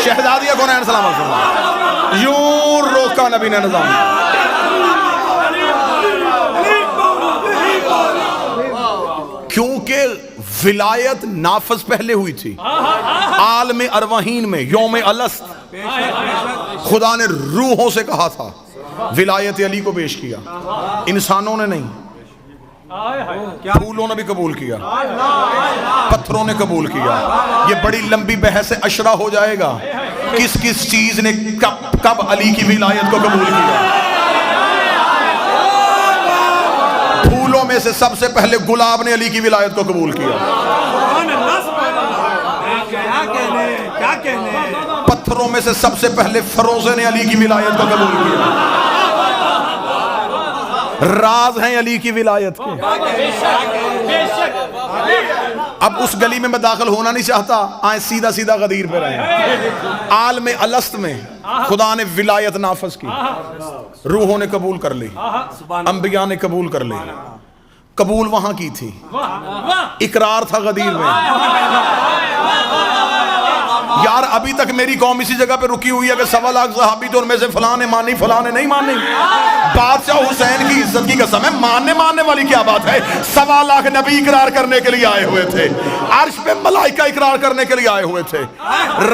شہزادیہ کونین سلام علیکم. یوں روکا نبی نے نظام. کیونکہ ولایت نافذ پہلے ہوئی تھی. عالم ارواحین میں یوم الست خدا نے روحوں سے کہا تھا ولایت علی کو پیش کیا. انسانوں نے نہیں. پھولوں نے بھی قبول کیا، پتھروں نے قبول کیا. یہ بڑی لمبی بحث اشرا ہو جائے گا کس کس چیز نے کب علی کی ولایت کو قبول کیا. پھولوں میں سے سب سے پہلے گلاب نے علی کی ولایت کو قبول کیا. پتھروں میں سے سب سے پہلے فروزے نے علی کی ولایت کو قبول کیا. راز ہیں علی کی ولایت کے. اب اس گلی میں داخل ہونا نہیں چاہتا، آئیں سیدھا سیدھا غدیر پہ رہیں. عالم الست میں خدا نے ولایت نافذ کی. روحوں نے قبول کر لی، انبیاء نے قبول کر لی. قبول وہاں کی تھی، اقرار تھا غدیر میں. یار ابھی تک میری قوم اسی جگہ پہ رکی ہوئی ہے کہ 1.25 لاکھ صحابی تو ان میں سے فلاں نے مانی فلاں نے نہیں مانی. بادشاہ حسین کی عزت کی قسم ہے، ماننے والی کیا بات ہے. 1.25 لاکھ نبی اقرار کرنے کے لیے آئے ہوئے تھے. عرش پہ ملائکہ اقرار کرنے کے لیے آئے ہوئے تھے.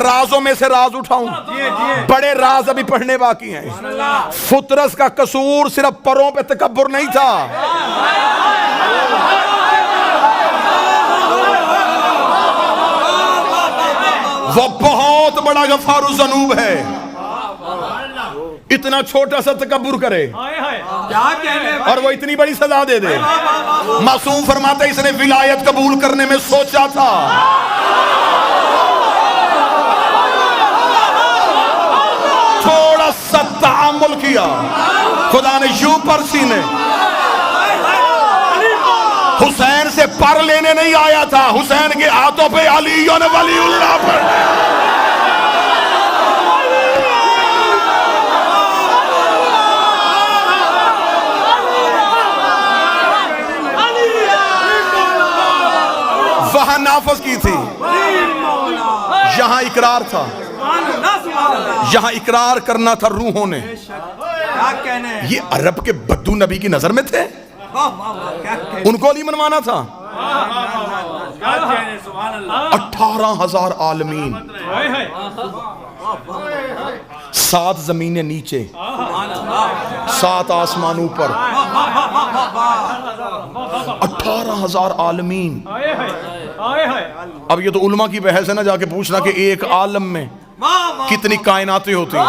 رازوں میں سے راز اٹھاؤں، بڑے راز ابھی پڑھنے باقی ہیں. فطرس کا قصور صرف پروں پہ تکبر نہیں تھا. وہ بہت بڑا غفار الذنوب ہے. اتنا چھوٹا سا تکبر کرے. کیا کہنے اور وہ اتنی بڑی سزا دے دے. معصوم فرماتے اس نے ولایت قبول کرنے میں سوچا تھا, تھوڑا سا تعامل کیا, خدا نے یوں پر سینے. حسین سے پر لینے نہیں آیا تھا, حسین کے ہاتھوں پہ علی ولی اللہ پر. وہاں نافذ کی تھی, یہاں اقرار تھا, یہاں اقرار کرنا تھا روحوں نے. یہ عرب کے بدو نبی کی نظر میں تھے, ان کو علی منوانا تھا. 18,000 عالمین, 7 زمینیں نیچے, 7 آسمان اوپر, 18,000 عالمین. اب یہ تو علماء کی بحث ہے نا, جا کے پوچھنا کہ ایک عالم میں کتنی کائناتیں ہوتی ہیں,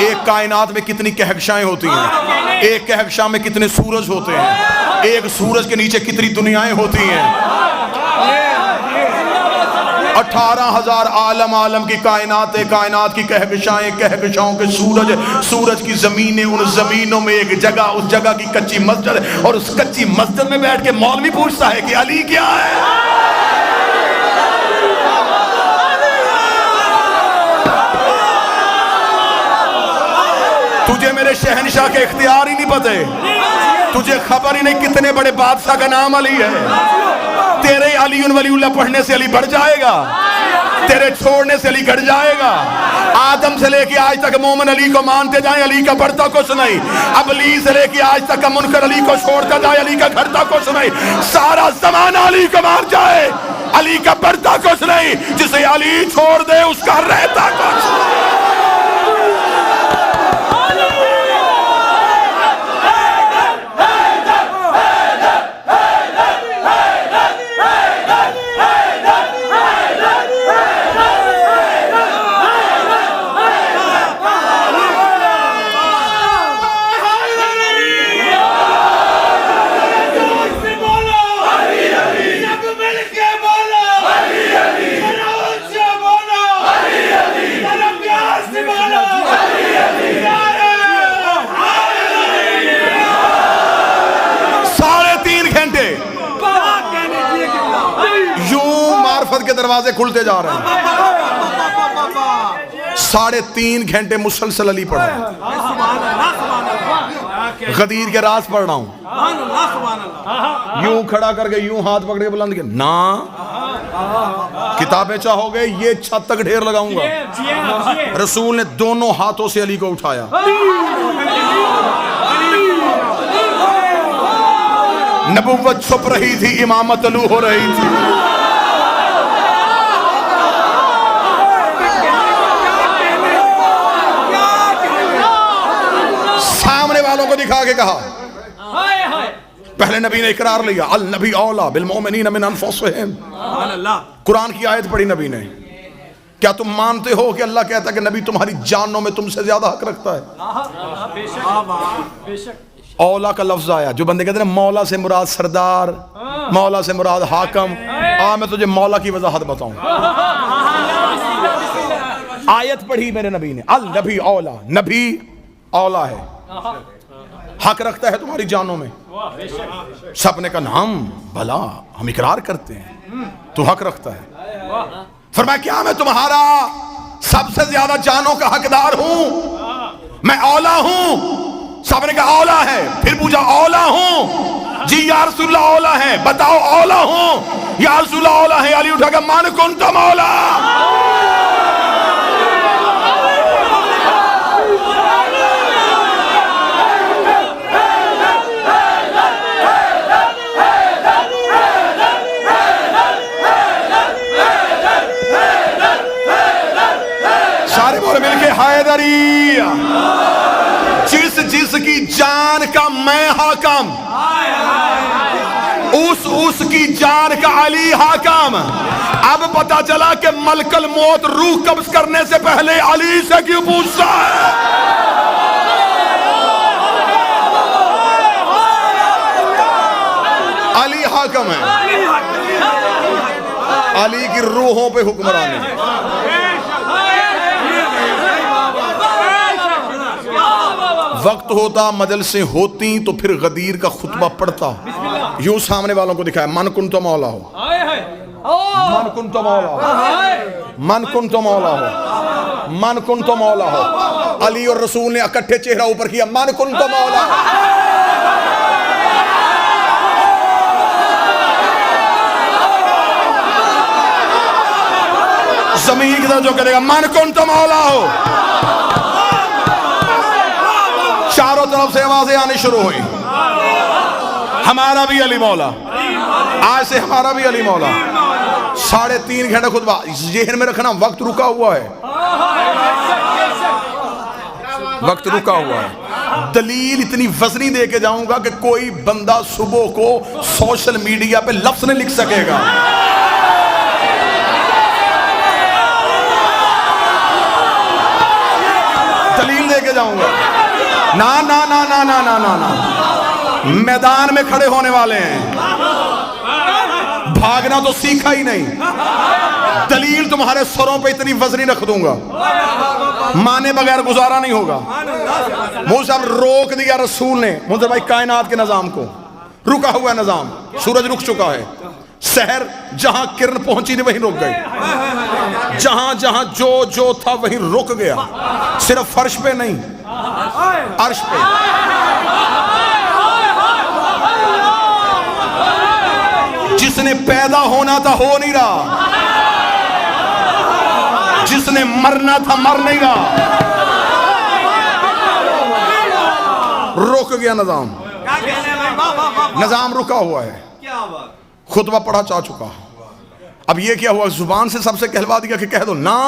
ایک کائنات میں کتنی کہکشائیں ہوتی ہیں, ایک کہکشاں میں کتنے سورج ہوتے ہیں, ایک سورج کے نیچے کتنی دنیایں ہوتی ہیں. 18,000 عالم کی کائنات, کائنات کی کہکشائیں, کہکشاؤں کے سورج, سورج کی زمینیں, ان زمینوں میں ایک جگہ, اس جگہ کی کچی مسجد, اور اس کچی مسجد میں بیٹھ کے مولوی پوچھتا ہے کہ علی کیا ہے. تجھے میرے شہنشاہ کے اختیار ہی نہیں پتے, تجھے خبر ہی نہیں کتنے بڑے بادشاہ کا نام علی ہے. تیرے علی ولی اللہ پڑھنے سے علی بڑھ جائے گا, تیرے چھوڑنے سے علی گھٹ جائے گا. آدم سے لے کے آج تک مومن علی کو مانتے جائیں, علی کا بڑھتا کچھ نہیں. ابلی سے لے کے آج تک منکر علی کو چھوڑتا جائے, علی کا گھٹتا کچھ نہیں. سارا زمانہ علی کو مان جائے, علی کا بڑھتا کچھ نہیں. جسے علی چھوڑ دے اس کا رہتا کچھ نہیں. کے دروازے کھلتے جا رہے ہیں. 3.5 گھنٹے مسلسل علی پڑھا, غدیر کے راز پڑھ رہا ہوں, یوں کھڑا کر کے یوں ہاتھ پکڑ کے بلند کیا نا, کتابیں چاہو گے یہ چھت تک ڈھیر لگاؤں گا. رسول نے دونوں ہاتھوں سے علی کو اٹھایا, نبوت چھپ رہی تھی, امامت طلوع ہو رہی تھی. کو دکھا کے کہا, پہلے نبی نے اقرار لیا, النبی اولا بالمؤمنین من انفسہم. قرآن کی آیت پڑھی نبی نے. کیا تم مانتے ہو کہ اللہ کہتا ہے کہ نبی تمہاری جانوں میں تم سے زیادہ حق رکھتا ہے؟ اولا کا لفظ آیا, جو بندے کہتے ہیں مولا سے مراد سردار, مولا سے مراد حاکم. میں تجھے مولا کی وضاحت بتاؤں. آیت پڑھی میرے نبی نے, النبی اولا, نبی اولا ہے, حق رکھتا ہے تمہاری جانوں میں. سب نے کہا ہم بھلا, ہم اقرار کرتے ہیں تو حق رکھتا ہے. فرمایا کیا میں تمہارا سب سے زیادہ جانوں کا حقدار ہوں؟ میں اولا ہوں. سب نے کہا اولا ہے. پھر پوچھا اولا ہوں؟ جی یا رسول اللہ اولا ہے. بتاؤ اولا ہوں یا رسول اللہ اولا ہے. علی اٹھا کہ من کنتم اولا. حیدری, جس کی جان کا میں حاکم, اس کی جان کا علی حاکم. اب پتا چلا کہ ملک الموت روح قبض کرنے سے پہلے علی سے کیوں پوچھتا ہے. حاکم ہے, علی کی روحوں پہ حکمرانی. وقت ہوتا, مجلسیں ہوتی تو پھر غدیر کا خطبہ پڑھتا, یوں سامنے والوں کو دکھایا, من کن تو مولا ہو, من کن تو مولا ہو, من کن تو مولا ہو, من کن تو مولا ہو. علی اور رسول نے اکٹھے چہرہ اوپر کیا, من کن تو مولا ہو. زمین کی طرف جو کرے گا, من کن تو مولا ہو. چاروں طرف سے آوازیں آنی شروع ہوئی, ہمارا بھی علی مولا, آج سے ہمارا بھی علی مولا. 3.5 گھنٹے خطبہ. ذہن میں رکھنا, وقت رکا ہوا ہے, وقت رکا ہوا ہے. دلیل اتنی وزنی دے کے جاؤں گا کہ کوئی بندہ صبح کو سوشل میڈیا پہ لفظ نہیں لکھ سکے گا. دلیل دے کے جاؤں گا. نا نا نا نا نا نا نا نا, میدان میں کھڑے ہونے والے ہیں, بھاگنا تو سیکھا ہی نہیں. دلیل تمہارے سروں پہ اتنی وزنی رکھ دوں گا, مانے بغیر گزارا نہیں ہوگا. موسیٰ صاحب روک دیا رسول نے منظر بھائی کائنات کے نظام کو, رکا ہوا ہے نظام, سورج رک چکا ہے. سحر جہاں کرن پہنچی نہیں وہیں رک گئی, جہاں جہاں جو تھا وہیں رک گیا. صرف فرش پہ نہیں, عرش پہ. جس نے پیدا ہونا تھا ہو نہیں رہا, جس نے مرنا تھا مر نہیں رہا. رک گیا نظام, نظام رکا ہوا ہے. خطبہ پڑھا چاہ چکا. اب یہ کیا ہوا, زبان سے سب سے کہلوا دیا کہ کہہ دو نا.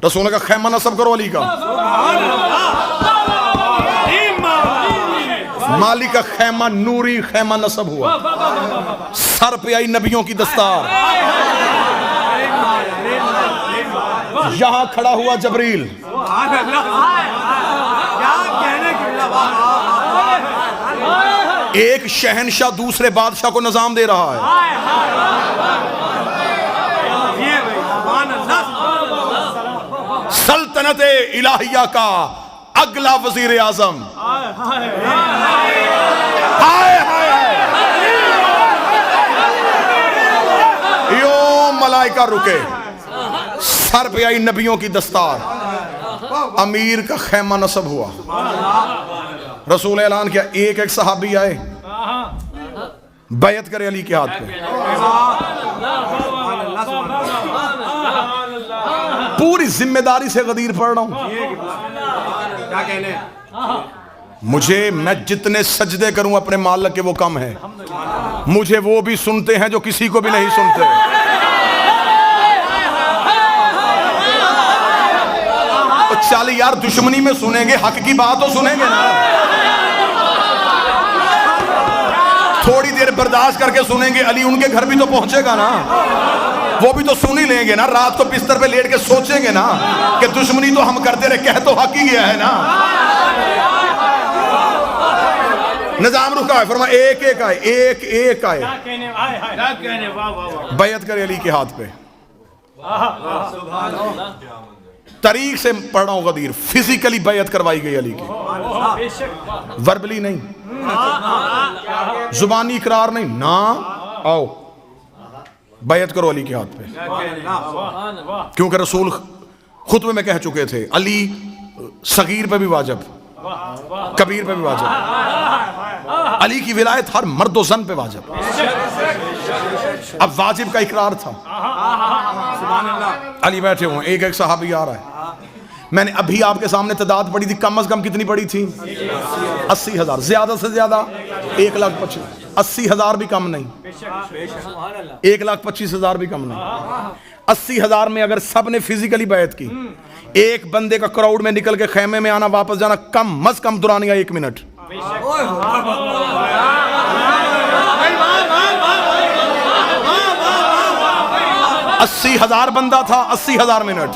رسول کا خیمہ نصب کرو علی کا, مالی کا خیمہ نوری خیمہ نصب ہوا. سر پہ آئی نبیوں کی دستار, یہاں کھڑا ہوا جبریل, ایک شہنشاہ دوسرے بادشاہ کو نظام دے رہا ہے. سلطنت الہیہ کا اگلا وزیر اعظم. یوں ملائکہ رکے, سر پہ آئی نبیوں کی دستار, امیر کا خیمہ نصب ہوا. رسول اعلان کیا, ایک ایک صحابی آئے, بیعت کرے علی کے ہاتھ پہ. پوری ذمہ داری سے غدیر پڑھ رہا ہوں. مجھے, میں جتنے سجدے کروں اپنے مالک کے وہ کم ہے. مجھے وہ بھی سنتے ہیں جو کسی کو بھی نہیں سنتے. چل یار, دشمنی میں سنیں گے, حق کی بات تو سنیں گے نا. تھوڑی دیر برداشت کر کے سنیں گے, علی ان کے گھر بھی تو پہنچے گا نا, وہ بھی تو سن ہی لیں گے نا. رات کو بستر پہ لیٹ کے سوچیں گے نا کہ دشمنی تو ہم کرتے رہے, کہہ تو حق ہی گیا ہے نا. نظام رکا ہے, فرمایا ایک ایک آئے, ایک ایک آئے, بیعت کرے علی کے ہاتھ پہ. طریق سے پڑھ رہا ہوں غدیر, فزیکلی بیعت کروائی گئی علی کی, وربلی نہیں, زبانی اقرار نہیں, نا آؤ بیعت کرو علی کے ہاتھ پہ. کیونکہ رسول خطبے میں کہہ چکے تھے, علی صغیر پہ بھی واجب, کبیر پہ بھی واجب, علی کی ولایت ہر مرد و زن پہ واجب. اب واجب کا اقرار تھا. علی بیٹھے ہوئے, ایک ایک صحابی آ رہا ہے. میں نے ابھی آپ کے سامنے تعداد پڑھی تھی, کم از کم کتنی پڑھی تھی؟ 80,000. زیادہ سے زیادہ 1,25,000. 80,000 بھی کم نہیں, 1,25,000 بھی کم نہیں. 80,000 میں اگر سب نے فزیکلی بیعت کی, ایک بندے کا کراؤڈ میں نکل کے خیمے میں آنا واپس جانا کم از کم دورانیہ 1 منٹ. 80,000 بندہ تھا, 80,000 منٹ.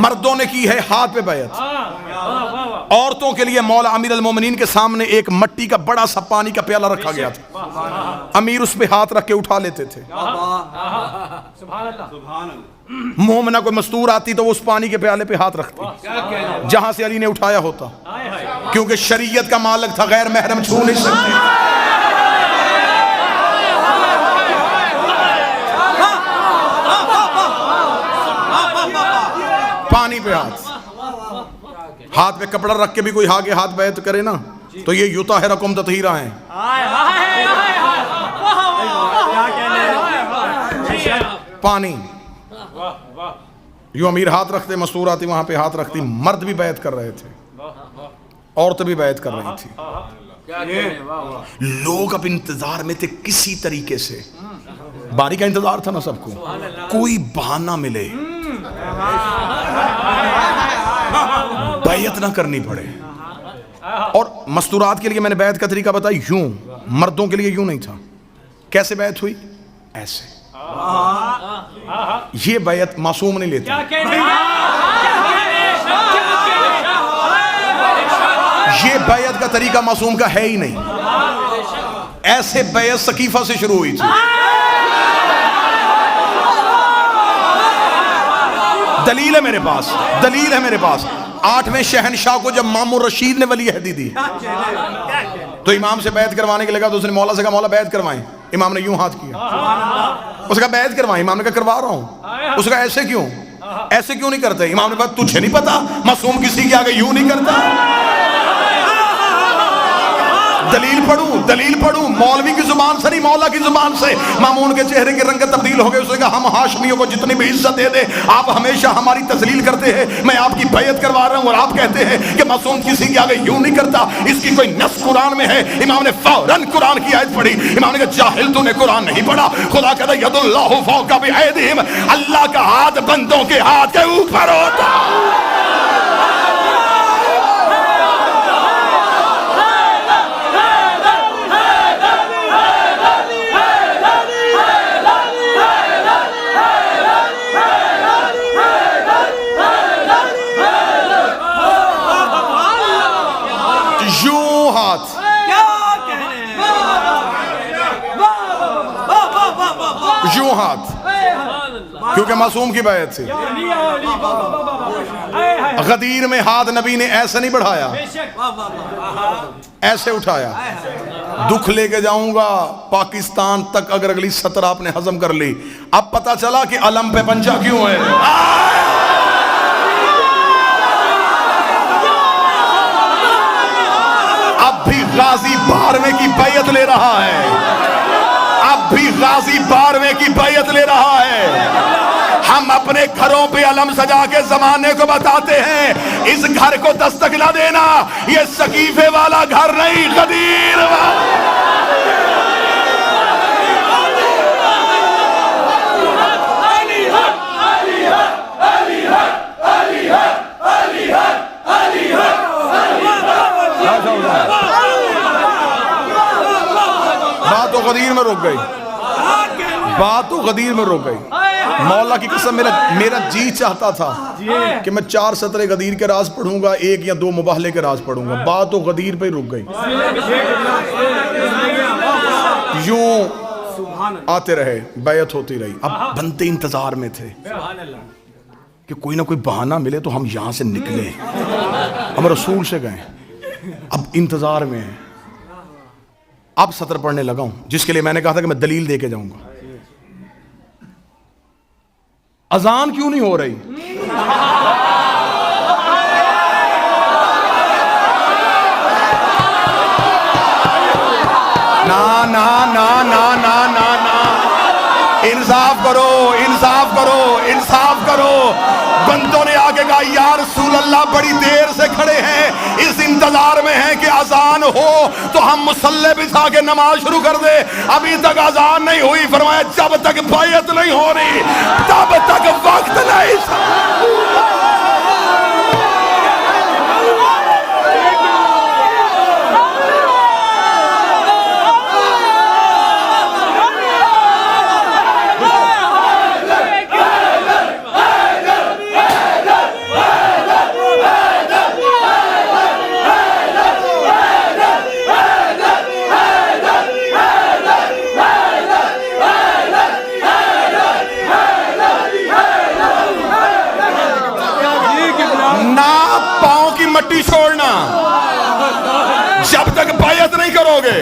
مردوں نے کی ہے ہاتھ پہ بیعت. عورتوں کے لیے مولا امیر المومنین کے سامنے ایک مٹی کا بڑا سا پانی کا پیالہ رکھا گیا تھا. امیر اس پہ ہاتھ رکھ کے اٹھا لیتے تھے. مومنہ کوئی مستور آتی تو وہ اس پانی کے پیالے پہ ہاتھ رکھتی جہاں سے علی نے اٹھایا ہوتا، کیونکہ شریعت کا مالک تھا، غیر محرم چھو نہیں سکتے. پانی پہ ہاتھ پہ کپڑا رکھ کے بھی کوئی آگے ہاتھ بیعت کرے نا تو یہ یطہرکم تطہیرا ہیں. پانی یوں امیر ہاتھ رکھتے، مستور آتی وہاں پہ ہاتھ رکھتی. مرد بھی بیعت کر رہے تھے، عورتیں بھی بیعت کر رہی تھی. لوگ اب انتظار میں تھے کسی طریقے سے، باری کا انتظار تھا نا سب کو، کوئی بہانہ ملے بیعت نہ کرنی پڑے. اور مستورات کے لیے میں نے بیعت کا طریقہ بتایا یوں، مردوں کے لیے یوں نہیں تھا. کیسے بیعت ہوئی؟ ایسے. یہ بیعت معصوم نہیں لیتا. یہ بیعت کا طریقہ معصوم کا ہے ہی نہیں. ایسے بیعت سقیفہ سے شروع ہوئی تھی. دلیل ہے میرے پاس، دلیل ہے میرے پاس. 8ویں شہنشاہ کو جب مامون رشید نے ولی عہدی دی تو امام سے بیعت کروانے کے لگا تو اس نے مولا سے کہا مولا بیعت کروائیں. امام نے یوں ہاتھ کیا. اس نے کہا بیعت کروائیں. امام نے کہا کروا رہا ہوں. اس نے کہا ایسے کیوں، ایسے کیوں نہیں کرتے؟ امام نے کہا تجھے نہیں پتا معصوم کسی کے آگے یوں نہیں کرتا. دلیل پڑھوں، دلیل پڑھوں، مولوی کی زبان سے نہیں مولا کی زبان سے. مامون کے چہرے کی رنگت تبدیل ہو گئی. اس نے کہا ہم ہاشمیوں کو جتنی بھی عزت دے دے آپ ہمیشہ ہماری تذلیل کرتے ہیں. میں آپ کی بیعت کروا رہا ہوں اور آپ کہتے ہیں کہ معصوم کسی کے آگے یوں نہیں کرتا. اس کی کوئی نص قرآن میں ہے؟ امام نے فوراً قرآن کی آیت پڑھی. امام نے کہا جاہل تو نے قرآن نہیں پڑھا. خدا کہتا ید اللہ فوق بایدیہم، اللہ کا ہاتھ بندوں کے ہاتھ کے اوپر ہوتا. یوں ہاتھ، کیونکہ معصوم کی بیعت تھی. غدیر میں ہاتھ نبی نے ایسے نہیں بڑھایا، ایسے اٹھایا. دکھ لے کے جاؤں گا پاکستان تک اگر اگلی 17 آپ نے ہضم کر لی. اب پتا چلا کہ علم پہ پنجہ کیوں ہے. اب بھی غازی 12ویں کی بیعت لے رہا ہے، اب بھی غازی 12ویں کی بیعت لے رہا ہے. ہم اپنے گھروں پہ علم سجا کے زمانے کو بتاتے ہیں اس گھر کو دستک نہ دینا، یہ سقیفے والا گھر نہیں، غدیر والا. بات تو غدیر میں رک گئی، بات تو غدیر میں رک گئی. مولا کی قسم میرا جی چاہتا تھا کہ میں 4 سطرے غدیر کے راز پڑھوں گا، 1 یا 2 مباہلے کے راز پڑھوں گا. بات تو غدیر پہ ہی رک گئی. یوں آتے رہے، بیعت ہوتی رہی. اب بندے انتظار میں تھے کہ کوئی نہ کوئی بہانہ ملے تو ہم یہاں سے نکلے. ہم رسول سے گئے، اب انتظار میں ہیں. اب سطر پڑھنے لگا ہوں جس کے لیے میں نے کہا تھا کہ میں دلیل دے کے جاؤں گا. اذان کیوں نہیں ہو رہی؟ نا نا نا نا نا نا نا، انصاف کرو، انصاف کرو، انصاف کرو. بندوں نے آگے کہا یا رسول اللہ بڑی دیر سے کھڑے ہیں، اس انتظار میں ہیں کہ اذان ہو تو ہم مصلی بچھا کے نماز شروع کر دے. ابھی تک اذان نہیں ہوئی. فرمایا جب تک بیعت نہیں ہو رہی تب تک وقت نہیں. جب تک بیعت نہیں کرو گے.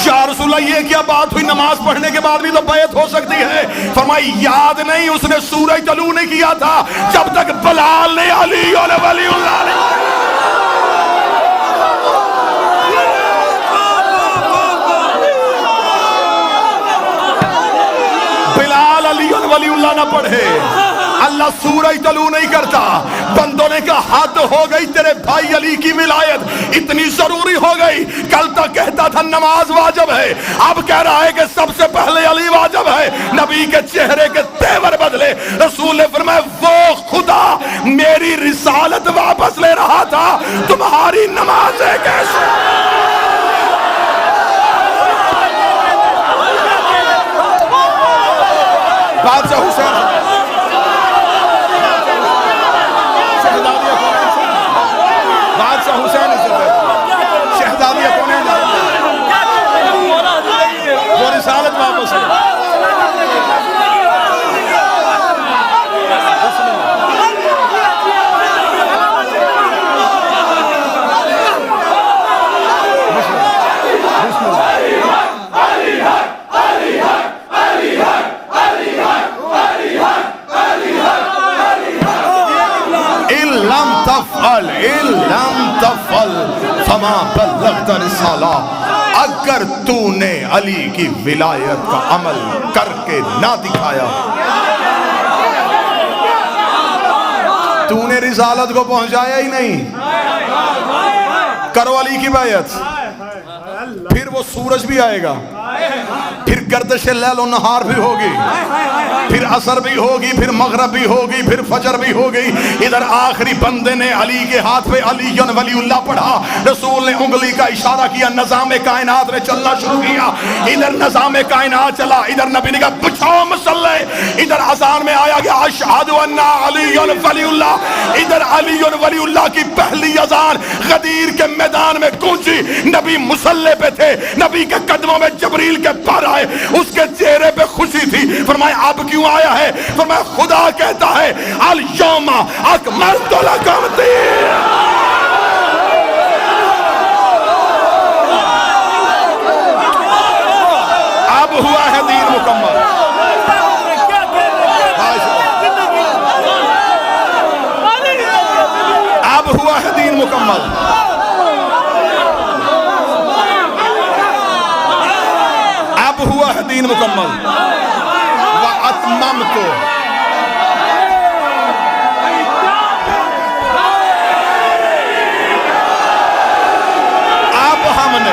یا رسول اللہ یہ کیا بات ہوئی, نماز پڑھنے کے بعد بھی تو بیعت ہو سکتی ہے. فرمائی یاد نہیں اس نے سورج طلوع نہیں کیا تھا جب تک بلال نے علی اور ولی اللہ نے بلال علی اور ولی اللہ نہ پڑھے. اللہ سورج طلوع نہیں کرتا. بندوں نے کہا حد ہو گئی, تیرے بھائی علی کی ولایت اتنی ضروری ہو گئی. کل تک کہتا تھا نماز واجب ہے, اب کہہ رہا ہے کہ سب سے پہلے علی واجب ہے. نبی کے چہرے کے تیور بدلے. رسول نے فرمایا وہ خدا میری رسالت واپس لے رہا تھا, تمہاری نمازیں کیسے. بادشاہ حسین حسین شہزادی کون ہے, وہ رسالت واپس ہے. فما بلغت رسالہ. اگر تو نے علی کی ولایت کا عمل کر کے نہ دکھایا, تو نے رسالت کو پہنچایا ہی نہیں. کرو علی کی بیعت, پھر وہ سورج بھی آئے گا, پھر گردش لیل و نہار بھی ہوگی, پھر عصر بھی ہوگی, پھر مغرب بھی ہوگی, پھر فجر بھی ہوگی. ادھر آخری بندے نے علی کے ہاتھ پہ علی ولی اللہ پڑھا. رسول نے انگلی کا اشارہ کیا, نظام کائنات نے چلنا شروع کیا. ادھر نظام کائنات چلا, ادھر نبی نے کہا بچھاؤ مسلح. ادھر اذان میں آیا گیا اشہد ان علی ولی اللہ. ادھر علی ولی اللہ کی پہلی اذان غدیر کے میدان میں گونجی. نبی مسلح پہ تھے, نبی کے قدموں میں جبریل کے پر آئے, اس کے چہرے پہ خوشی تھی. فرمایا اب کیوں آیا ہے؟ فرمایا خدا کہتا ہے الیوم اکملت لکم اب ہوا ہے دین مکمل. اب ہوا ہے دین مکمل. اب ہوا ہے دین مکمل. وَأَتْمَمْتُ. اب ہم نے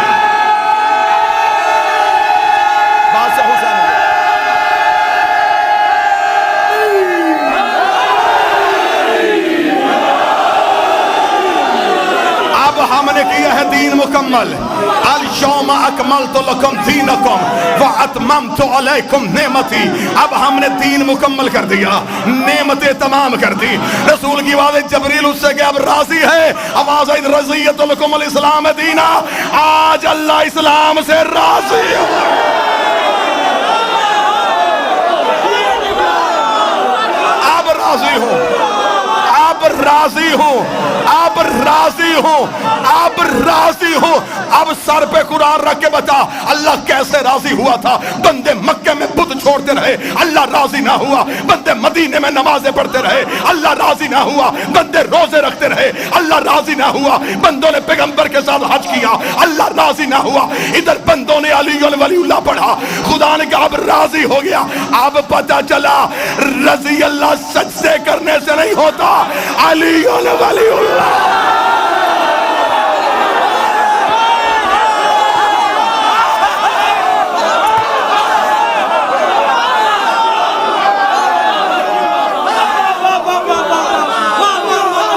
بادشاہ حسین اب ہم نے کیا ہے دین مکمل. الیوم اکملت لکم دینکم واتممت علیکم نعمتی. اب ہم نے دین مکمل کر دیا, نعمتیں تمام کر دی. رسول کی آواز جبریل اس سے کہ اب راضی ہے. آواز رضیت لکم الاسلام دینا. آج اللہ اسلام سے راضی ہے. اب راضی ہوں, اب راضی ہوں, اب راضی ہوں, اب راضی ہوں. اب سر پہ قرآن رکھ کے بتا اللہ کیسے راضی ہوا تھا. بندے مکے میں بت چھوڑتے رہے, اللہ راضی نہ ہوا. بندے مدینے میں نمازیں پڑھتے رہے, اللہ راضی نہ ہوا. بندے روزے رکھتے رہے, اللہ راضی نہ ہوا. بندوں نے پیغمبر کے ساتھ حج کیا, اللہ راضی نہ ہوا. ادھر بندوں نے علی ولی اللہ پڑھا, خدا نے کہا اب راضی ہو گیا. اب پتہ چلا رضی اللہ سجدے کرنے سے نہیں ہوتا, علی ولی اللہ.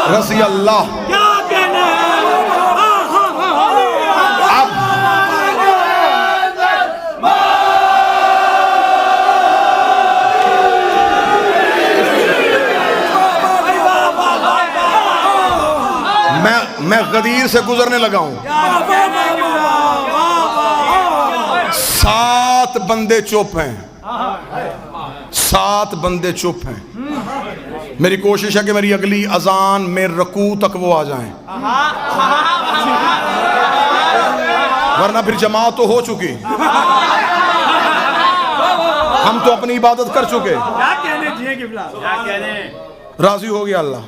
رضی اللہ. اب میں غدیر سے گزرنے لگا ہوں. 7 بندے چپ ہیں, 7 بندے چپ ہیں. میری کوشش ہے کہ میری اگلی اذان میں رکوع تک وہ آ جائیں. ورنہ پھر جماعت تو ہو چکی, ہم تو اپنی عبادت کر چکے. راضی ہو گیا اللہ,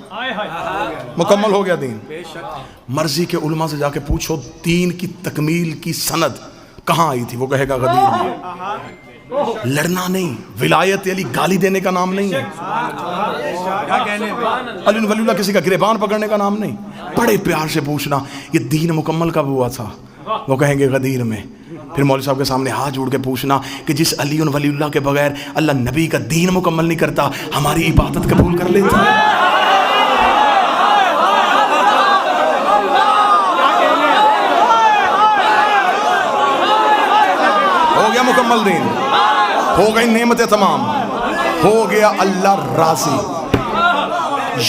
مکمل ہو گیا دین. مرضی کے علماء سے جا کے پوچھو دین کی تکمیل کی سند کہاں آئی تھی, وہ کہے گا غدیر میں. لڑنا نہیں, ولایت علی گالی دینے کا نام نہیں ہے, علی ولی اللہ کسی کا گریبان پکڑنے کا نام نہیں. بڑے پیار سے پوچھنا یہ دین مکمل کب ہوا تھا, وہ کہیں گے غدیر میں. پھر مولوی صاحب کے سامنے ہاتھ جوڑ کے پوچھنا کہ جس علی ولی اللہ کے بغیر اللہ نبی کا دین مکمل نہیں کرتا, ہماری عبادت قبول کر لیتا. ہو گیا مکمل دین, ہو گئی نعمتیں تمام, ہو گیا اللہ راضی.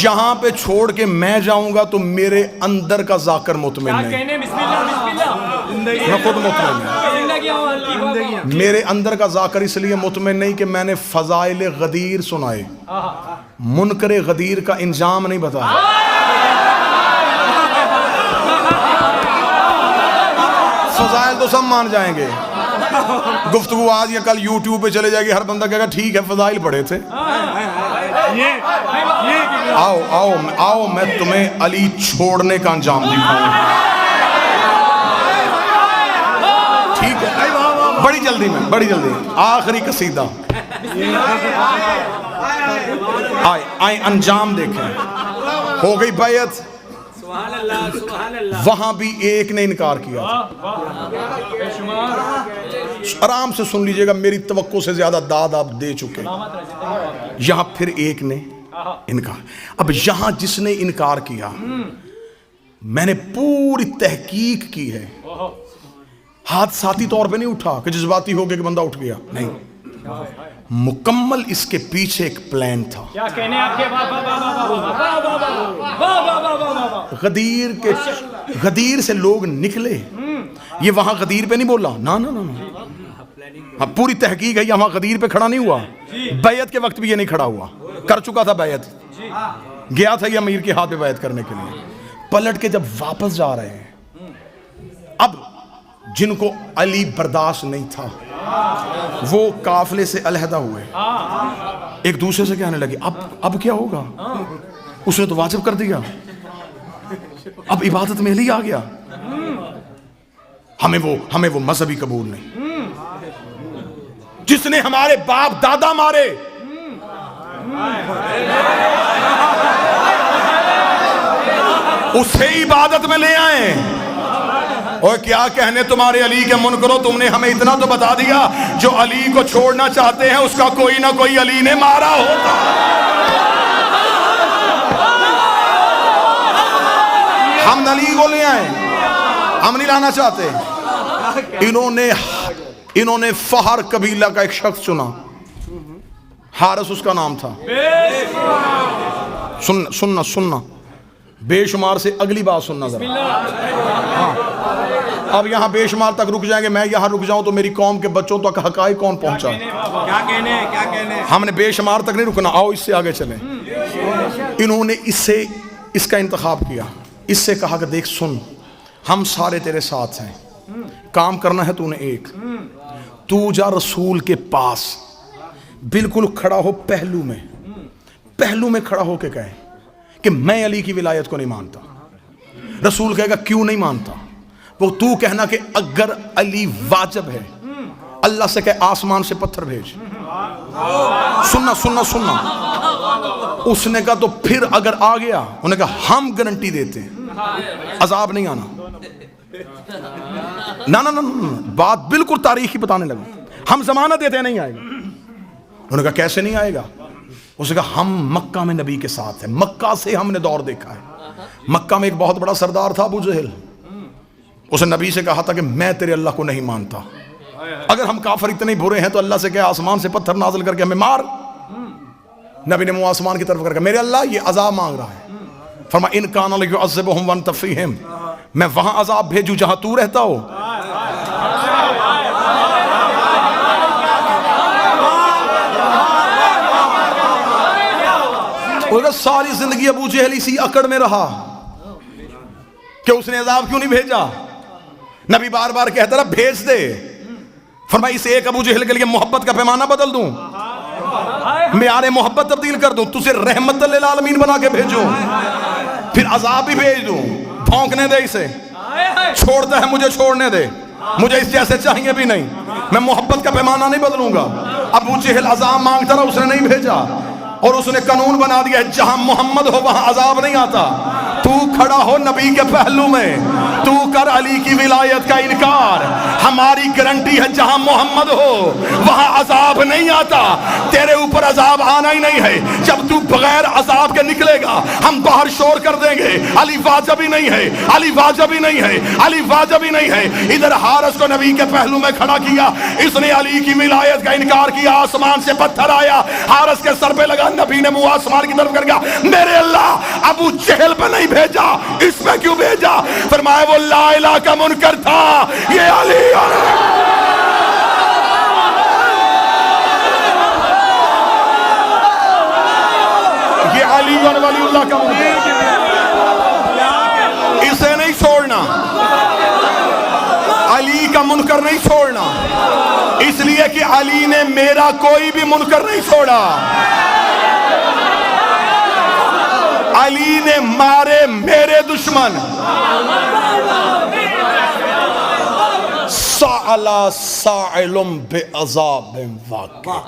یہاں پہ چھوڑ کے میں جاؤں گا تو میرے اندر کا ذاکر مطمئن نہیں, میں خود مطمئن نہیں. میرے اندر کا ذاکر اس لیے مطمئن نہیں کہ میں نے فضائل غدیر سنائے, منکر غدیر کا انجام نہیں بتایا. فضائل تو سب مان جائیں گے, گفتگو آج یا کل یوٹیوب پہ چلے جائے گی, ہر بندہ کہے گا ٹھیک ہے فضائل پڑھے تھے. آؤ آؤ آؤ میں تمہیں علی چھوڑنے کا انجام دکھاؤں. ٹھیک ہے, بڑی جلدی میں, بڑی جلدی. آخری قصیدہ آئے انجام دیکھیں. ہو گئی بیعت, وہاں بھی ایک نے انکار کیا. آرام سے سن لیجئے گا, میری توقع سے زیادہ داد آپ دے چکے. یہاں پھر ایک نے انکار. اب یہاں جس نے انکار کیا, میں نے پوری تحقیق کی ہے, حادثاتی طور پہ نہیں اٹھا کہ جذباتی ہو گیا کہ بندہ اٹھ گیا, نہیں, مکمل اس کے پیچھے ایک پلان تھا. غدیر سے لوگ نکلے, یہ وہاں غدیر پہ نہیں بولا, نا نا نا, ہاں پوری تحقیق ہے, یہاں غدیر پہ کھڑا نہیں ہوا. بیعت کے وقت بھی یہ نہیں کھڑا ہوا, کر چکا تھا بیعت, گیا تھا یہ امیر کے ہاتھ پہ بیعت کرنے کے لیے. پلٹ کے جب واپس جا رہے ہیں, اب جن کو علی برداشت نہیں تھا وہ قافلے سے علیحدہ ہوئے, ایک دوسرے سے کہنے لگے اب کیا ہوگا, اس نے تو واجب کر دیا, اب عبادت میں علی آ گیا, ہمیں وہ مذہبی قبول نہیں جس نے ہمارے باپ دادا مارے. اسے عبادت میں لے آئے. اور کیا کہنے تمہارے علی کے منکرو, تم نے ہمیں اتنا تو بتا دیا, جو علی کو چھوڑنا چاہتے ہیں اس کا کوئی نہ کوئی علی نے مارا ہوتا. ہم علی کو لے آئے, ہم نہیں لانا چاہتے. انہوں نے فہر قبیلہ کا ایک شخص چنا, حارث اس کا نام تھا. سننا بے شمار سے اگلی بات سننا ذرا. اب یہاں بے شمار تک رک جائیں گے, میں یہاں رک جاؤں تو میری قوم کے بچوں تک حقائق کون پہنچا. کیا کہنے ہم نے بے شمار تک نہیں رکنا, آؤ اس سے آگے چلیں. انہوں نے اس کا انتخاب کیا, اس سے کہا کہ دیکھ سن, ہم سارے تیرے ساتھ ہیں, کام کرنا ہے تو نے ایک, تو جا رسول کے پاس, بالکل کھڑا ہو پہلو میں کھڑا ہو کے کہے کہ میں علی کی ولایت کو نہیں مانتا. رسول کہے گا کیوں نہیں مانتا, وہ تو کہنا کہ اگر علی واجب ہے, اللہ سے کہ آسمان سے پتھر بھیج. سننا اس نے کہا تو پھر اگر آ گیا, انہوں نے کہا ہم گارنٹی دیتے ہیں عذاب نہیں آنا. نا بات بالکل تاریخی بتانے لگا, ہم ضمانت دیتے ہیں نہیں آئے گا. انہوں نے کہا کیسے نہیں آئے گا, اس نے کہا ہم مکہ میں نبی کے ساتھ ہیں, مکہ سے ہم نے دور دیکھا ہے. مکہ میں ایک بہت بڑا سردار تھا ابو جہل, اس نے نبی سے کہا تھا کہ میں تیرے اللہ کو نہیں مانتا, اگر ہم کافر اتنے برے ہیں تو اللہ سے کہ آسمان سے پتھر نازل کر کے ہمیں مار. نبی نے منہ آسمان کی طرف کر کے, میرے اللہ یہ عذاب مانگ رہا ہے. فرما ان کان لیعذبہم وانت فیہم, میں وہاں عذاب بھیجوں جہاں تو رہتا ہو. ساری زندگی ابو جہل اسی اکڑ میں رہا کہ اس نے عذاب کیوں نہیں بھیجا. نبی بار بار کہتا رہا بھیج دے. فرمایا اس ایک ابو جہل کے لیے محبت کا پیمانہ بدل دوں, معیار محبت تبدیل کر دوں, تجھے رحمت للعالمین بنا کے بھیجوں, پھر عذاب بھی بھیج دوں. بھونکنے دے اسے, چھوڑتا ہے مجھے چھوڑنے دے, مجھے اس جیسے چاہیے بھی نہیں, میں محبت کا پیمانہ نہیں بدلوں گا. ابو جہل عذاب مانگتا رہا, اس نے نہیں بھیجا, اور اس نے قانون بنا دیا ہے جہاں محمد ہو وہاں عذاب نہیں آتا. تو کھڑا ہو نبی کے پہلو میں, تو کر علی کی ولایت کا انکار, ہماری گارنٹی ہے جہاں محمد ہو وہاں عذاب نہیں آتا. تیرے اوپر عذاب آنا ہی نہیں ہے, جب تو بغیر عذاب کے نکلے گا ہم باہر شور کر دیں گے علی واجب ہی نہیں ہے, علی واجب ہی نہیں ہے, علی واجب ہی نہیں ہے. ادھر حارث کو نبی کے پہلو میں کھڑا کیا, اس نے علی کی ولایت کا انکار کیا, آسمان سے پتھر آیا, حارث کے سر پہ لگا, نبی نے منہ آسمان کی طرف کر گیا, میرے اللہ ابو جہل پہ نہیں بھیجا, اس میں کیوں بھیجا؟ فرمایا وہ لا الہ کا منکر تھا, یہ علی اور ولی اللہ کا منکر, اسے نہیں چھوڑنا, علی کا منکر نہیں چھوڑنا, اس لیے کہ علی نے میرا کوئی بھی منکر نہیں چھوڑا. علی نے مارے میرے دشمن, سألا سائل بعذاب واقع,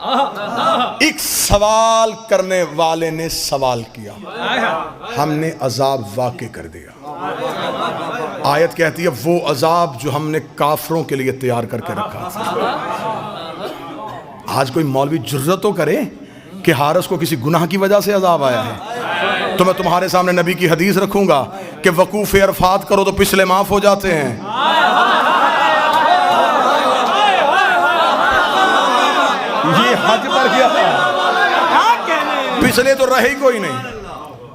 ایک سوال کرنے والے نے سوال کیا, ہم نے عذاب واقع کر دیا. آیت کہتی ہے وہ عذاب جو ہم نے کافروں کے لیے تیار کر کے رکھا تھا. آج کوئی مولوی جرأت تو کرے کہ حارث کو کسی گناہ کی وجہ سے عذاب آیا ہے. تو میں تمہارے سامنے نبی کی حدیث رکھوں گا کہ وقوف عرفات کرو تو پچھلے معاف ہو جاتے ہیں. یہ حج پر کیا تھا, پچھلے تو رہے ہی کوئی نہیں.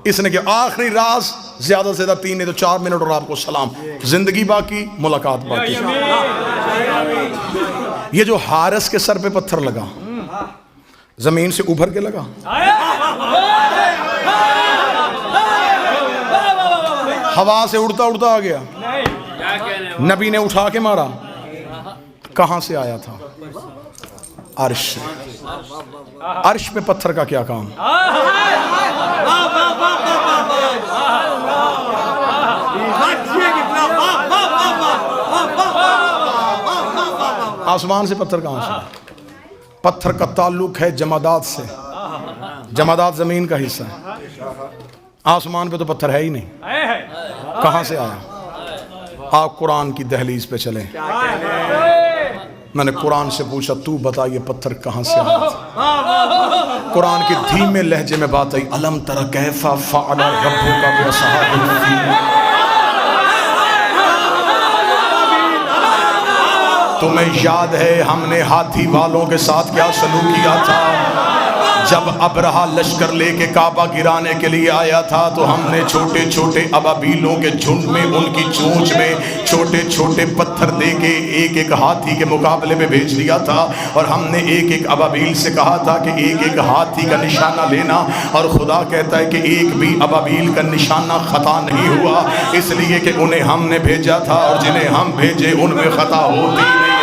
اس نے کہ آخری راز زیادہ سے زیادہ 3 نہیں تو 4 منٹ اور آپ کو سلام, زندگی باقی, ملاقات باقی. یہ جو حارث کے سر پہ پتھر لگا, زمین سے ابھر کے لگا, ہوا سے اڑتا اڑتا آ گیا, نبی نے اٹھا کے مارا, کہاں سے آیا تھا؟ عرش سے. عرش پہ پتھر کا کیا کام؟ آسمان سے پتھر کہاں سے؟ پتھر کا تعلق ہے جمادات سے, جمادات زمین کا حصہ ہے, آسمان پہ تو پتھر ہے ہی نہیں, کہاں سے آیا؟ آپ قرآن کی دہلیز پہ چلیں. میں نے قرآن سے پوچھا تو بتا یہ پتھر کہاں سے آیا تھا؟ قرآن کے دھیمے لہجے میں بات آئی, الم تر کیف فعل ربک باصحاب الفیل, تمہیں یاد ہے ہم نے ہاتھی والوں کے ساتھ کیا سلوک کیا تھا؟ جب ابرہا لشکر لے کے کعبہ گرانے کے لیے آیا تھا تو ہم نے چھوٹے چھوٹے ابابیلوں کے جھنڈ میں ان کی چونچ میں چھوٹے چھوٹے پتھر دے کے ایک ایک ہاتھی کے مقابلے میں بھیج دیا تھا, اور ہم نے ایک ایک ابابیل سے کہا تھا کہ ایک ایک ہاتھی کا نشانہ لینا, اور خدا کہتا ہے کہ ایک بھی ابابیل کا نشانہ خطا نہیں ہوا, اس لیے کہ انہیں ہم نے بھیجا تھا, اور جنہیں ہم بھیجے ان میں خطا ہوتی نہیں ہے,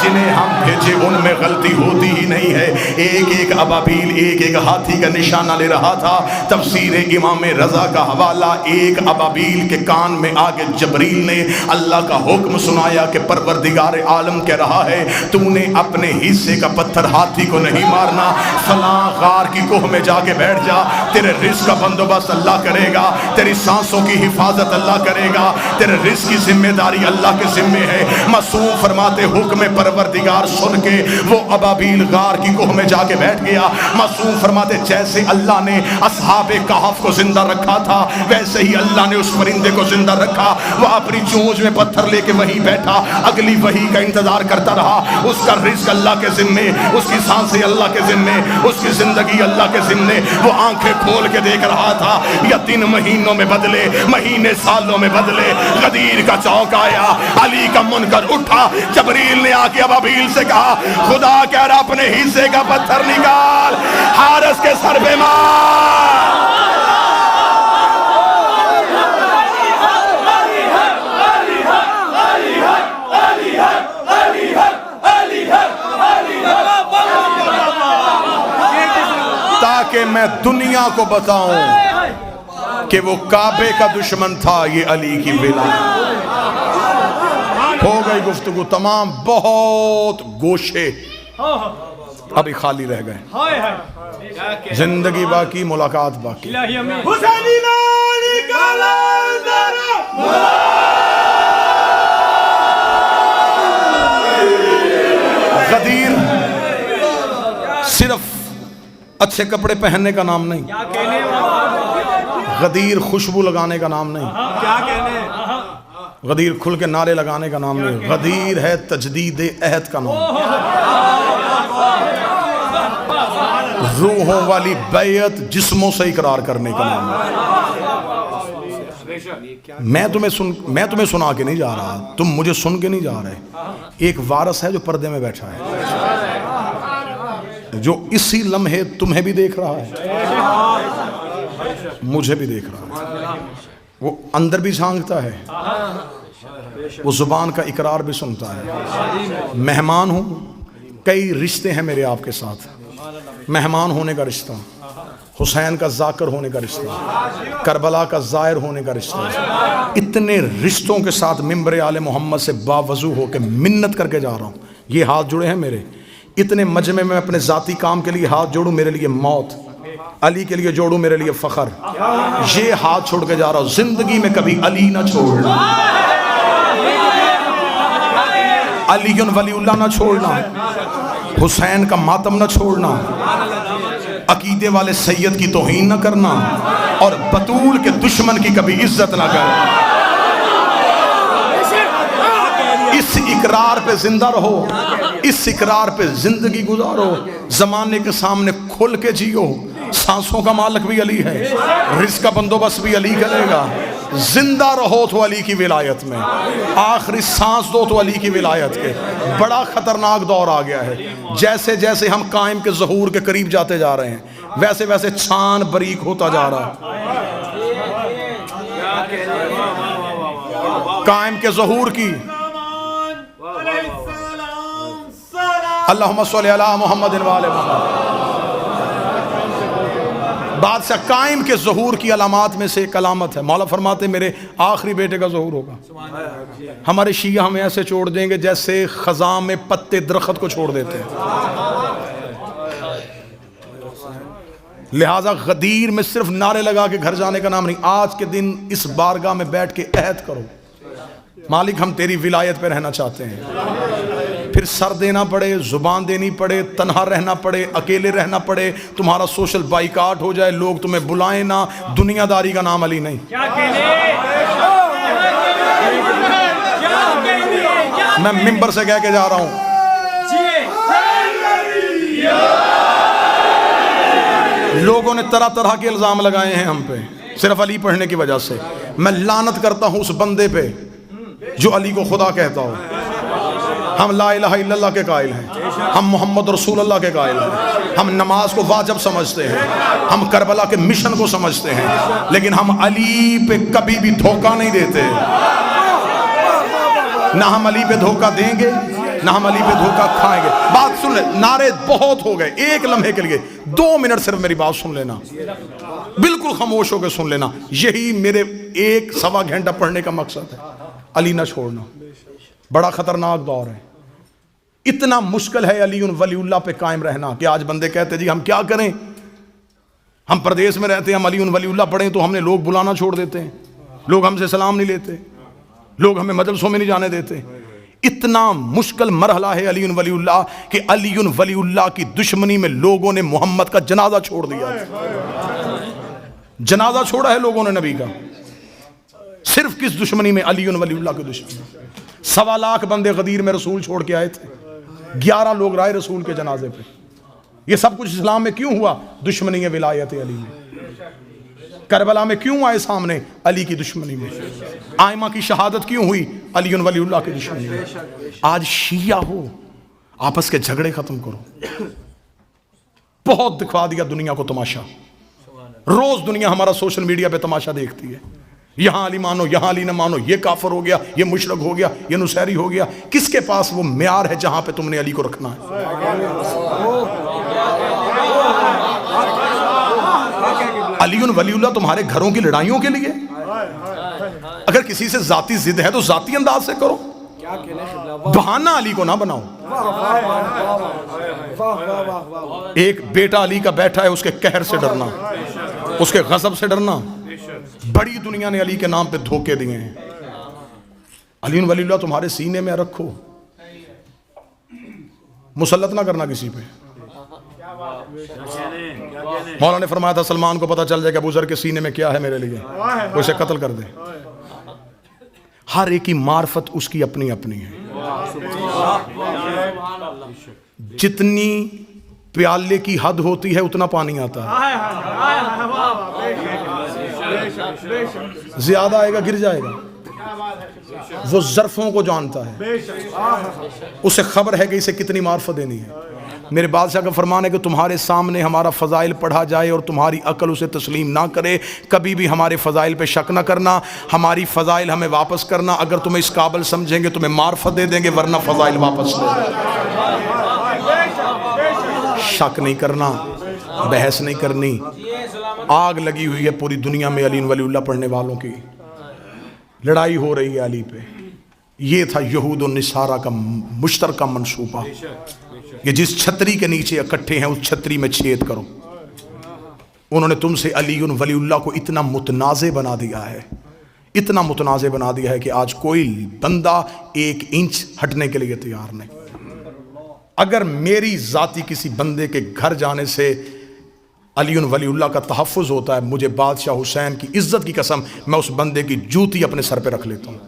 جنہیں ہم بھیجے ان میں غلطی ہوتی ہی نہیں ہے. ایک ایک ابابیل ایک ایک ہاتھی کا نشانہ لے رہا تھا. تفسیر امام رضا کا حوالہ, ایک ابابیل کے کان میں آگے جبریل نے اللہ کا حکم سنایا کہ پروردگار عالم کہہ رہا ہے تو نے اپنے حصے کا پتھر ہاتھی کو نہیں مارنا, فلاں غار کی کوہ میں جا کے بیٹھ جا, تیرے رزق کا بندوبست اللہ کرے گا, تیری سانسوں کی حفاظت اللہ کرے گا, تیرے رزق کی ذمہ داری اللہ کے ذمے ہے. معصوم فرماتے حکم پروردگار سن کے وہ ابابیل غار کی کوہ میں جا کے بیٹھ گیا. معصوم فرماتے جیسے اللہ نے اصحاب کہف کو زندہ رکھا تھا ویسے ہی اللہ نے اس پرندے کو زندہ رکھا. وہ اپنی چونچ میں پتھر لے کے وہیں بیٹھا, اگلی وحی کا انتظار کرتا رہا. اس کا رزق اللہ کے ذمے, اس کی سانسیں اللہ کے ذمے, اس کی زندگی اللہ کے ذمے. وہ آنکھیں کھول کے دیکھ رہا تھا, یا 3 مہینوں میں بدلے, مہینے سالوں میں بدلے. غدیر کا چوک آیا, علی کا منکر اٹھا, جبریل نے آ کے ابابیل سے کہا خدا کہہ رہا اپنے حصے کا پتھر نکال, حارث کے سر پہ مار. کہ میں دنیا کو بتاؤں کہ وہ کعبے کا دشمن تھا، یہ علی کی ولایت۔ ہو گئی گفتگو تمام، بہت گوشے ابھی خالی رہ گئے، زندگی باقی، ملاقات باقی۔ حسینی نالی کا لندر غدیر صرف اچھے کپڑے پہننے کا نام نہیں، غدیر خوشبو لگانے کا نام نہیں، غدیر کھل کے نعرے لگانے کا نام نہیں، غدیر ہے تجدید عہد کا نام، روحوں والی بیعت جسموں سے اقرار کرنے کا نام ہے۔ میں تمہیں سنا کے نہیں جا رہا، تم مجھے سن کے نہیں جا رہے۔ ایک وارث ہے جو پردے میں بیٹھا ہے، جو اسی لمحے تمہیں بھی دیکھ رہا ہے، مجھے بھی دیکھ رہا ہے، وہ اندر بھی جھانکتا ہے، وہ زبان کا اقرار بھی سنتا ہے۔ مہمان ہوں، کئی رشتے ہیں میرے آپ کے ساتھ، مہمان ہونے کا رشتہ، حسین کا ذاکر ہونے کا رشتہ، کربلا کا زائر ہونے کا رشتہ، اتنے رشتوں کے ساتھ ممبر آل محمد سے باوضو ہو کے منت کر کے جا رہا ہوں۔ یہ ہاتھ جڑے ہیں میرے، اتنے مجمع میں اپنے ذاتی کام کے لیے ہاتھ جوڑوں، میرے لیے موت، علی کے لیے جوڑوں، میرے لیے فخر۔ یہ ہاتھ چھوڑ کے جا رہا ہوں، زندگی میں کبھی علی نہ چھوڑنا، علی ولی اللہ نہ چھوڑنا، حسین کا ماتم نہ چھوڑنا، عقیدے والے سید کی توہین نہ کرنا، اور بطول کے دشمن کی کبھی عزت نہ کرنا۔ اس اقرار پہ زندہ رہو، اس اقرار پہ زندگی گزارو، زمانے کے سامنے کھل کے جیو۔ سانسوں کا مالک بھی علی ہے، رزق کا بندوبست بھی علی کرے گا۔ زندہ رہو تو علی کی ولایت میں، آخری سانس دو تو علی کی ولایت کے۔ بڑا خطرناک دور آ گیا ہے، جیسے جیسے ہم قائم کے ظہور کے قریب جاتے جا رہے ہیں، ویسے ویسے چھان باریک ہوتا جا رہا ہے۔ قائم کے ظہور کی اللہم صلی علی محمد و آل محمد۔ بادشاہ قائم کے ظہور کی علامات میں سے ایک علامت ہے، مولا فرماتے میرے آخری بیٹے کا ظہور ہوگا۔ ہمارے شیعہ ہمیں ایسے چھوڑ دیں گے جیسے خزاں میں پتے درخت کو چھوڑ دیتے ہیں۔ لہٰذا غدیر میں صرف نعرے لگا کے گھر جانے کا نام نہیں، آج کے دن اس بارگاہ میں بیٹھ کے عہد کرو، مالک ہم تیری ولایت پہ رہنا چاہتے ہیں۔ پھر سر دینا پڑے، زبان دینی پڑے، تنہا رہنا پڑے، اکیلے رہنا پڑے، تمہارا سوشل بائیکاٹ ہو جائے، لوگ تمہیں بلائیں نہ، دنیا داری کا نام علی نہیں۔ میں ممبر سے کہہ کے جا رہا ہوں، لوگوں نے طرح طرح کے الزام لگائے ہیں ہم پہ صرف علی پڑھنے کی وجہ سے۔ میں لعنت کرتا ہوں اس بندے پہ جو علی کو خدا کہتا ہو۔ ہم لا الہ الا اللہ کے قائل ہیں، ہم محمد رسول اللہ کے قائل ہیں، ہم نماز کو واجب سمجھتے ہیں، ہم کربلا کے مشن کو سمجھتے ہیں، لیکن ہم علی پہ کبھی بھی دھوکہ نہیں دیتے۔ نہ ہم علی پہ دھوکہ دیں گے، نہ ہم علی پہ دھوکہ کھائیں گے۔ بات سن لے، نعرے بہت ہو گئے، ایک لمحے کے لیے 2 منٹ صرف میری بات سن لینا، بالکل خاموش ہو کے سن لینا۔ یہی میرے 1-1.25 گھنٹہ پڑھنے کا مقصد ہے، علی نہ چھوڑنا۔ بڑا خطرناک دور ہے، اتنا مشکل ہے علی ولی اللہ پہ قائم رہنا کہ آج بندے کہتے جی ہم کیا کریں، ہم پردیس میں رہتے ہیں، ہم علی ولی اللہ پڑھیں تو ہم نے لوگ بلانا چھوڑ دیتے ہیں، لوگ ہم سے سلام نہیں لیتے، لوگ ہمیں مجلسوں میں نہیں جانے دیتے۔ اتنا مشکل مرحلہ ہے علی ولی اللہ کہ علی ولی اللہ کی دشمنی میں لوگوں نے محمد کا جنازہ چھوڑ دیا، جنازہ چھوڑا ہے لوگوں نے نبی کا۔ صرف کس دشمنی میں؟ علی ولی اللہ کی دشمنی۔ 1.25 لاکھ بندے غدیر میں رسول چھوڑ کے آئے تھے، 11 لوگ رائے رسول کے جنازے پہ۔ یہ سب کچھ اسلام میں کیوں ہوا؟ دشمنی ولایت علی میں۔ کربلا میں کیوں آئے سامنے؟ علی کی دشمنی میں۔ آئمہ کی شہادت کیوں ہوئی؟ علی ولی اللہ کی دشمنی میں۔ آج شیعہ ہو، آپس کے جھگڑے ختم کرو۔ بہت دکھا دیا دنیا کو تماشا، روز دنیا ہمارا سوشل میڈیا پہ تماشا دیکھتی ہے، یہاں علی مانو، یہاں علی نہ مانو، یہ کافر ہو گیا، یہ مشرک ہو گیا، یہ نصیری ہو گیا۔ کس کے پاس وہ معیار ہے جہاں پہ تم نے علی کو رکھنا ہے؟ علی ولی اللہ تمہارے گھروں کی لڑائیوں کے لیے؟ اگر کسی سے ذاتی ضد ہے تو ذاتی انداز سے کرو، بہانہ علی کو نہ بناؤ۔ ایک بیٹا علی کا بیٹھا ہے، اس کے قہر سے ڈرنا، اس کے غضب سے ڈرنا۔ بڑی دنیا نے علی کے نام پہ دھوکے دیے ہیں۔ علی ولی اللہ تمہارے سینے میں رکھو، مسلط نہ کرنا کسی پہ۔ مولا نے فرمایا تھا سلمان کو پتہ چل جائے کہ ابو ذر کے سینے میں کیا ہے میرے لیے، وہ اسے قتل کر دے۔ ہر ایک کی معرفت اس کی اپنی اپنی ہے۔ جتنی پیالے کی حد ہوتی ہے اتنا پانی آتا ہے، زیادہ آئے گا گر جائے گا۔ وہ ظرفوں کو جانتا ہے، اسے خبر ہے کہ اسے کتنی معرفت دینی ہے۔ میرے بادشاہ کا فرمان ہے کہ تمہارے سامنے ہمارا فضائل پڑھا جائے اور تمہاری عقل اسے تسلیم نہ کرے، کبھی بھی ہمارے فضائل پہ شک نہ کرنا، ہماری فضائل ہمیں واپس کرنا۔ اگر تمہیں اس قابل سمجھیں گے تمہیں معرفت دے دیں گے، ورنہ فضائل واپس لے دیں گے۔ شک نہیں کرنا، بحث نہیں کرنی۔ آگ لگی ہوئی ہے پوری دنیا میں علی ولی اللہ پڑھنے والوں کی، لڑائی ہو رہی ہے علی پہ۔ یہ تھا یہود و نصارہ کا مشترکہ منصوبہ کہ جس چھتری کے نیچے اکٹھے ہیں اس چھتری میں چھید کرو۔ انہوں نے تم سے علی ولی اللہ کو اتنا متنازع بنا دیا ہے، اتنا متنازع بنا دیا ہے کہ آج کوئی بندہ 1 انچ ہٹنے کے لیے تیار نہیں۔ اگر میری ذاتی کسی بندے کے گھر جانے سے علی ولی اللہ کا تحفظ ہوتا ہے، مجھے بادشاہ حسین کی عزت کی قسم میں اس بندے کی جوتی اپنے سر پہ رکھ لیتا ہوں،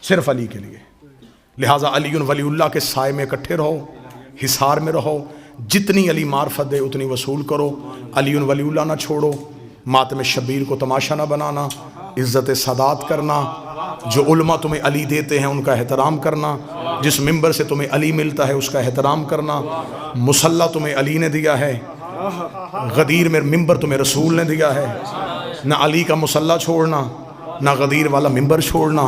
صرف علی کے لیے۔ لہٰذا علی ولی اللہ کے سائے میں اکٹھے رہو، حصار میں رہو، جتنی علی معرفت دے اتنی وصول کرو، علی ولی اللہ نہ چھوڑو، ماتم شبیر کو تماشا نہ بنانا، عزت سادات کرنا، جو علماء تمہیں علی دیتے ہیں ان کا احترام کرنا، جس ممبر سے تمہیں علی ملتا ہے اس کا احترام کرنا۔ مصلی تمہیں علی نے دیا ہے، غدیر میں ممبر تمہیں رسول نے دیا ہے۔ نہ علی کا مصلی چھوڑنا، نہ غدیر والا ممبر چھوڑنا،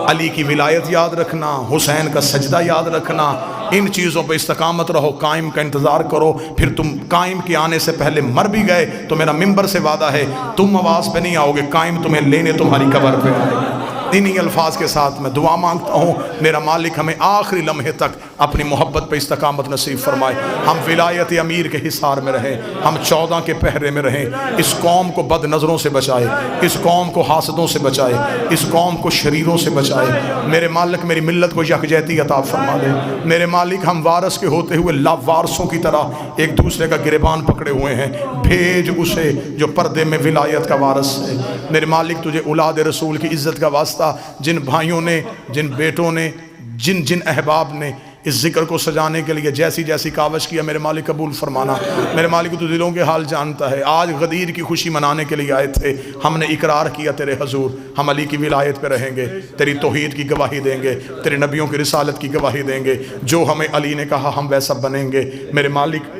علی کی ولایت یاد رکھنا، حسین کا سجدہ یاد رکھنا۔ ان چیزوں پہ استقامت رہو، قائم کا انتظار کرو، پھر تم قائم کے آنے سے پہلے مر بھی گئے تو میرا ممبر سے وعدہ ہے تم آواز پہ نہیں آؤ گے، قائم تمہیں لینے تمہاری قبر پہ آئے گا۔ انہی الفاظ کے ساتھ میں دعا مانگتا ہوں میرا مالک ہمیں آخری لمحے تک اپنی محبت پہ استقامت نصیب فرمائے، ہم ولایت امیر کے حصار میں رہیں، ہم 14 کے پہرے میں رہیں، اس قوم کو بد نظروں سے بچائے، اس قوم کو حاسدوں سے بچائے، اس قوم کو شریروں سے بچائے۔ میرے مالک میری ملت کو یکجہتی عطا فرما دے۔ میرے مالک ہم وارث کے ہوتے ہوئے لاوارثوں کی طرح ایک دوسرے کا گریبان پکڑے ہوئے ہیں، بھیج اسے جو پردے میں ولایت کا وارث ہے۔ میرے مالک تجھے اولاد رسول کی عزت کا واسطہ جن بھائیوں نے، جن بیٹوں نے، جن احباب نے اس ذکر کو سجانے کے لیے جیسی جیسی کاوش کیا، میرے مالک قبول فرمانا۔ میرے مالک تو دلوں کے حال جانتا ہے، آج غدیر کی خوشی منانے کے لیے آئے تھے، ہم نے اقرار کیا تیرے حضور ہم علی کی ولایت پہ رہیں گے، تیری توحید کی گواہی دیں گے، تیرے نبیوں کی رسالت کی گواہی دیں گے، جو ہمیں علی نے کہا ہم ویسا بنیں گے۔ میرے مالک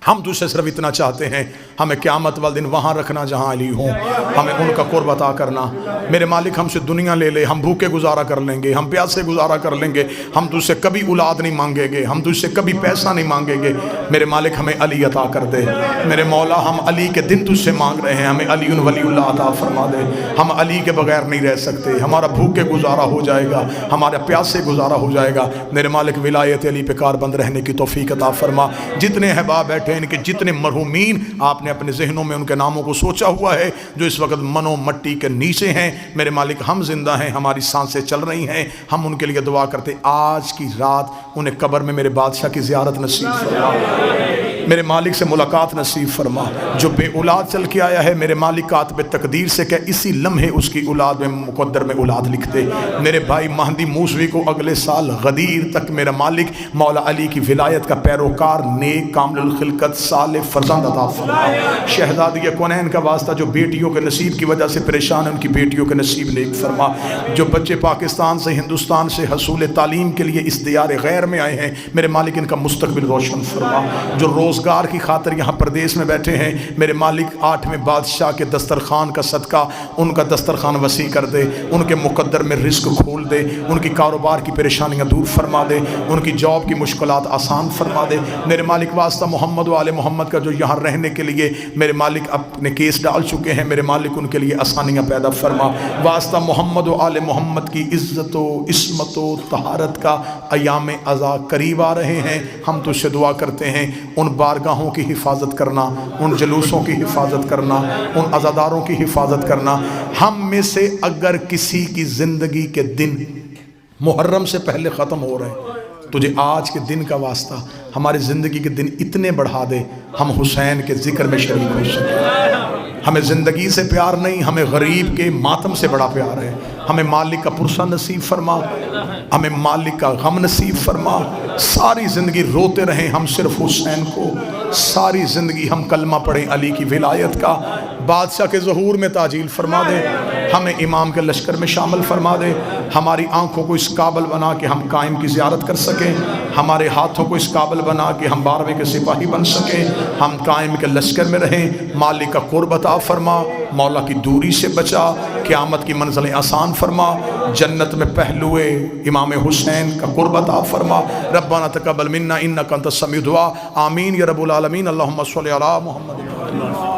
ہم تجھ سے صرف اتنا چاہتے ہیں، ہمیں قیامت والدن وہاں رکھنا جہاں علی ہوں، ہمیں ان کا قرب عطا کرنا۔ میرے مالک ہم سے دنیا لے لے، ہم بھوکے گزارا کر لیں گے، ہم پیاسے گزارا کر لیں گے، ہم تجھ سے کبھی اولاد نہیں مانگیں گے، ہم تجھ سے کبھی پیسہ نہیں مانگیں گے۔ میرے مالک ہمیں علی عطا کر دے۔ میرے مولا ہم علی کے دن تجھ سے مانگ رہے ہیں، ہمیں علی ولی اللہ عطا فرما دے۔ ہم علی کے بغیر نہیں رہ سکتے، ہمارا بھوکے گزارا ہو جائے گا، ہمارا پیاسے گزارا ہو جائے گا۔ میرے مالک ولایت علی پہ کاربند رہنے کی توفیق عطا فرما۔ جتنے احباب بیٹھے ان کے جتنے مرحومین آپ نے اپنے ذہنوں میں ان کے ناموں کو سوچا ہوا ہے، جو اس وقت منو مٹی کے نیچے ہیں، میرے مالک ہم زندہ ہیں، ہماری سانسیں چل رہی ہیں، ہم ان کے لیے دعا کرتے آج کی رات انہیں قبر میں میرے بادشاہ کی زیارت نصیب فرما، میرے مالک سے ملاقات نصیب فرما۔ جو بے اولاد چل کے آیا ہے میرے مالک کاتب تقدیر سے کہ اسی لمحے اس کی اولاد میں مقدر میں اولاد لکھ دے۔ میرے بھائی مہدی موسوی کو اگلے سال غدیر تک میرا مالک مولا علی کی ولایت کا پیروکار، نیک، کامل الخلقت، صالح فرزند عطا فرما۔ شہزادی کونین کا واسطہ جو بیٹیوں کے نصیب کی وجہ سے پریشان ہیں ان کی بیٹیوں کے نصیب نیک فرما۔ جو بچے پاکستان سے ہندوستان سے حصول تعلیم کے لیے اس دیار غیر میں آئے ہیں میرے مالک ان کا مستقبل روشن فرما۔ جو روزہ روزگار کی خاطر یہاں پردیس میں بیٹھے ہیں، میرے مالک 8ویں بادشاہ کے دسترخوان کا صدقہ ان کا دسترخوان وسیع کر دے، ان کے مقدر میں رزق کھول دے، ان کی کاروبار کی پریشانیاں دور فرما دے، ان کی جاب کی مشکلات آسان فرما دے۔ میرے مالک واسطہ محمد و آل محمد کا جو یہاں رہنے کے لیے میرے مالک اپنے کیس ڈال چکے ہیں، میرے مالک ان کے لیے آسانیاں پیدا فرما۔ واسطہ محمد و آل محمد کی عزت و عصمت و طہارت کا ایام عزا قریب آ رہے ہیں، ہم تو سے دعا کرتے ہیں ان بارگاہوں کی حفاظت کرنا، ان جلوسوں کی حفاظت کرنا، ان عزاداروں کی حفاظت کرنا۔ ہم میں سے اگر کسی کی زندگی کے دن محرم سے پہلے ختم ہو رہے ہیں، تجھے آج کے دن کا واسطہ ہماری زندگی کے دن اتنے بڑھا دے ہم حسین کے ذکر میں شریک ہو سکیں۔ ہمیں زندگی سے پیار نہیں، ہمیں غریب کے ماتم سے بڑا پیار ہے۔ ہمیں مالک کا پرسہ نصیب فرما، ہمیں مالک کا غم نصیب فرما۔ ساری زندگی روتے رہیں ہم صرف حسین کو، ساری زندگی ہم کلمہ پڑھیں علی کی ولایت کا۔ بادشاہ کے ظہور میں تعجیل فرما دے، ہمیں امام کے لشکر میں شامل فرما دے، ہماری آنکھوں کو اس قابل بنا کہ ہم قائم کی زیارت کر سکیں، ہمارے ہاتھوں کو اس قابل بنا کہ ہم 12ویں کے سپاہی بن سکیں، ہم قائم کے لشکر میں رہیں۔ مالک کا قرب عطا فرما، مولا کی دوری سے بچا، قیامت کی منزلیں آسان فرما، جنت میں پہلوئے امام حسین کا قرب عطا فرما۔ ربنا تقبل منا انک انت السمیع الدعاء، آمین یا رب العالمین۔ اللہم صلی علی محمد۔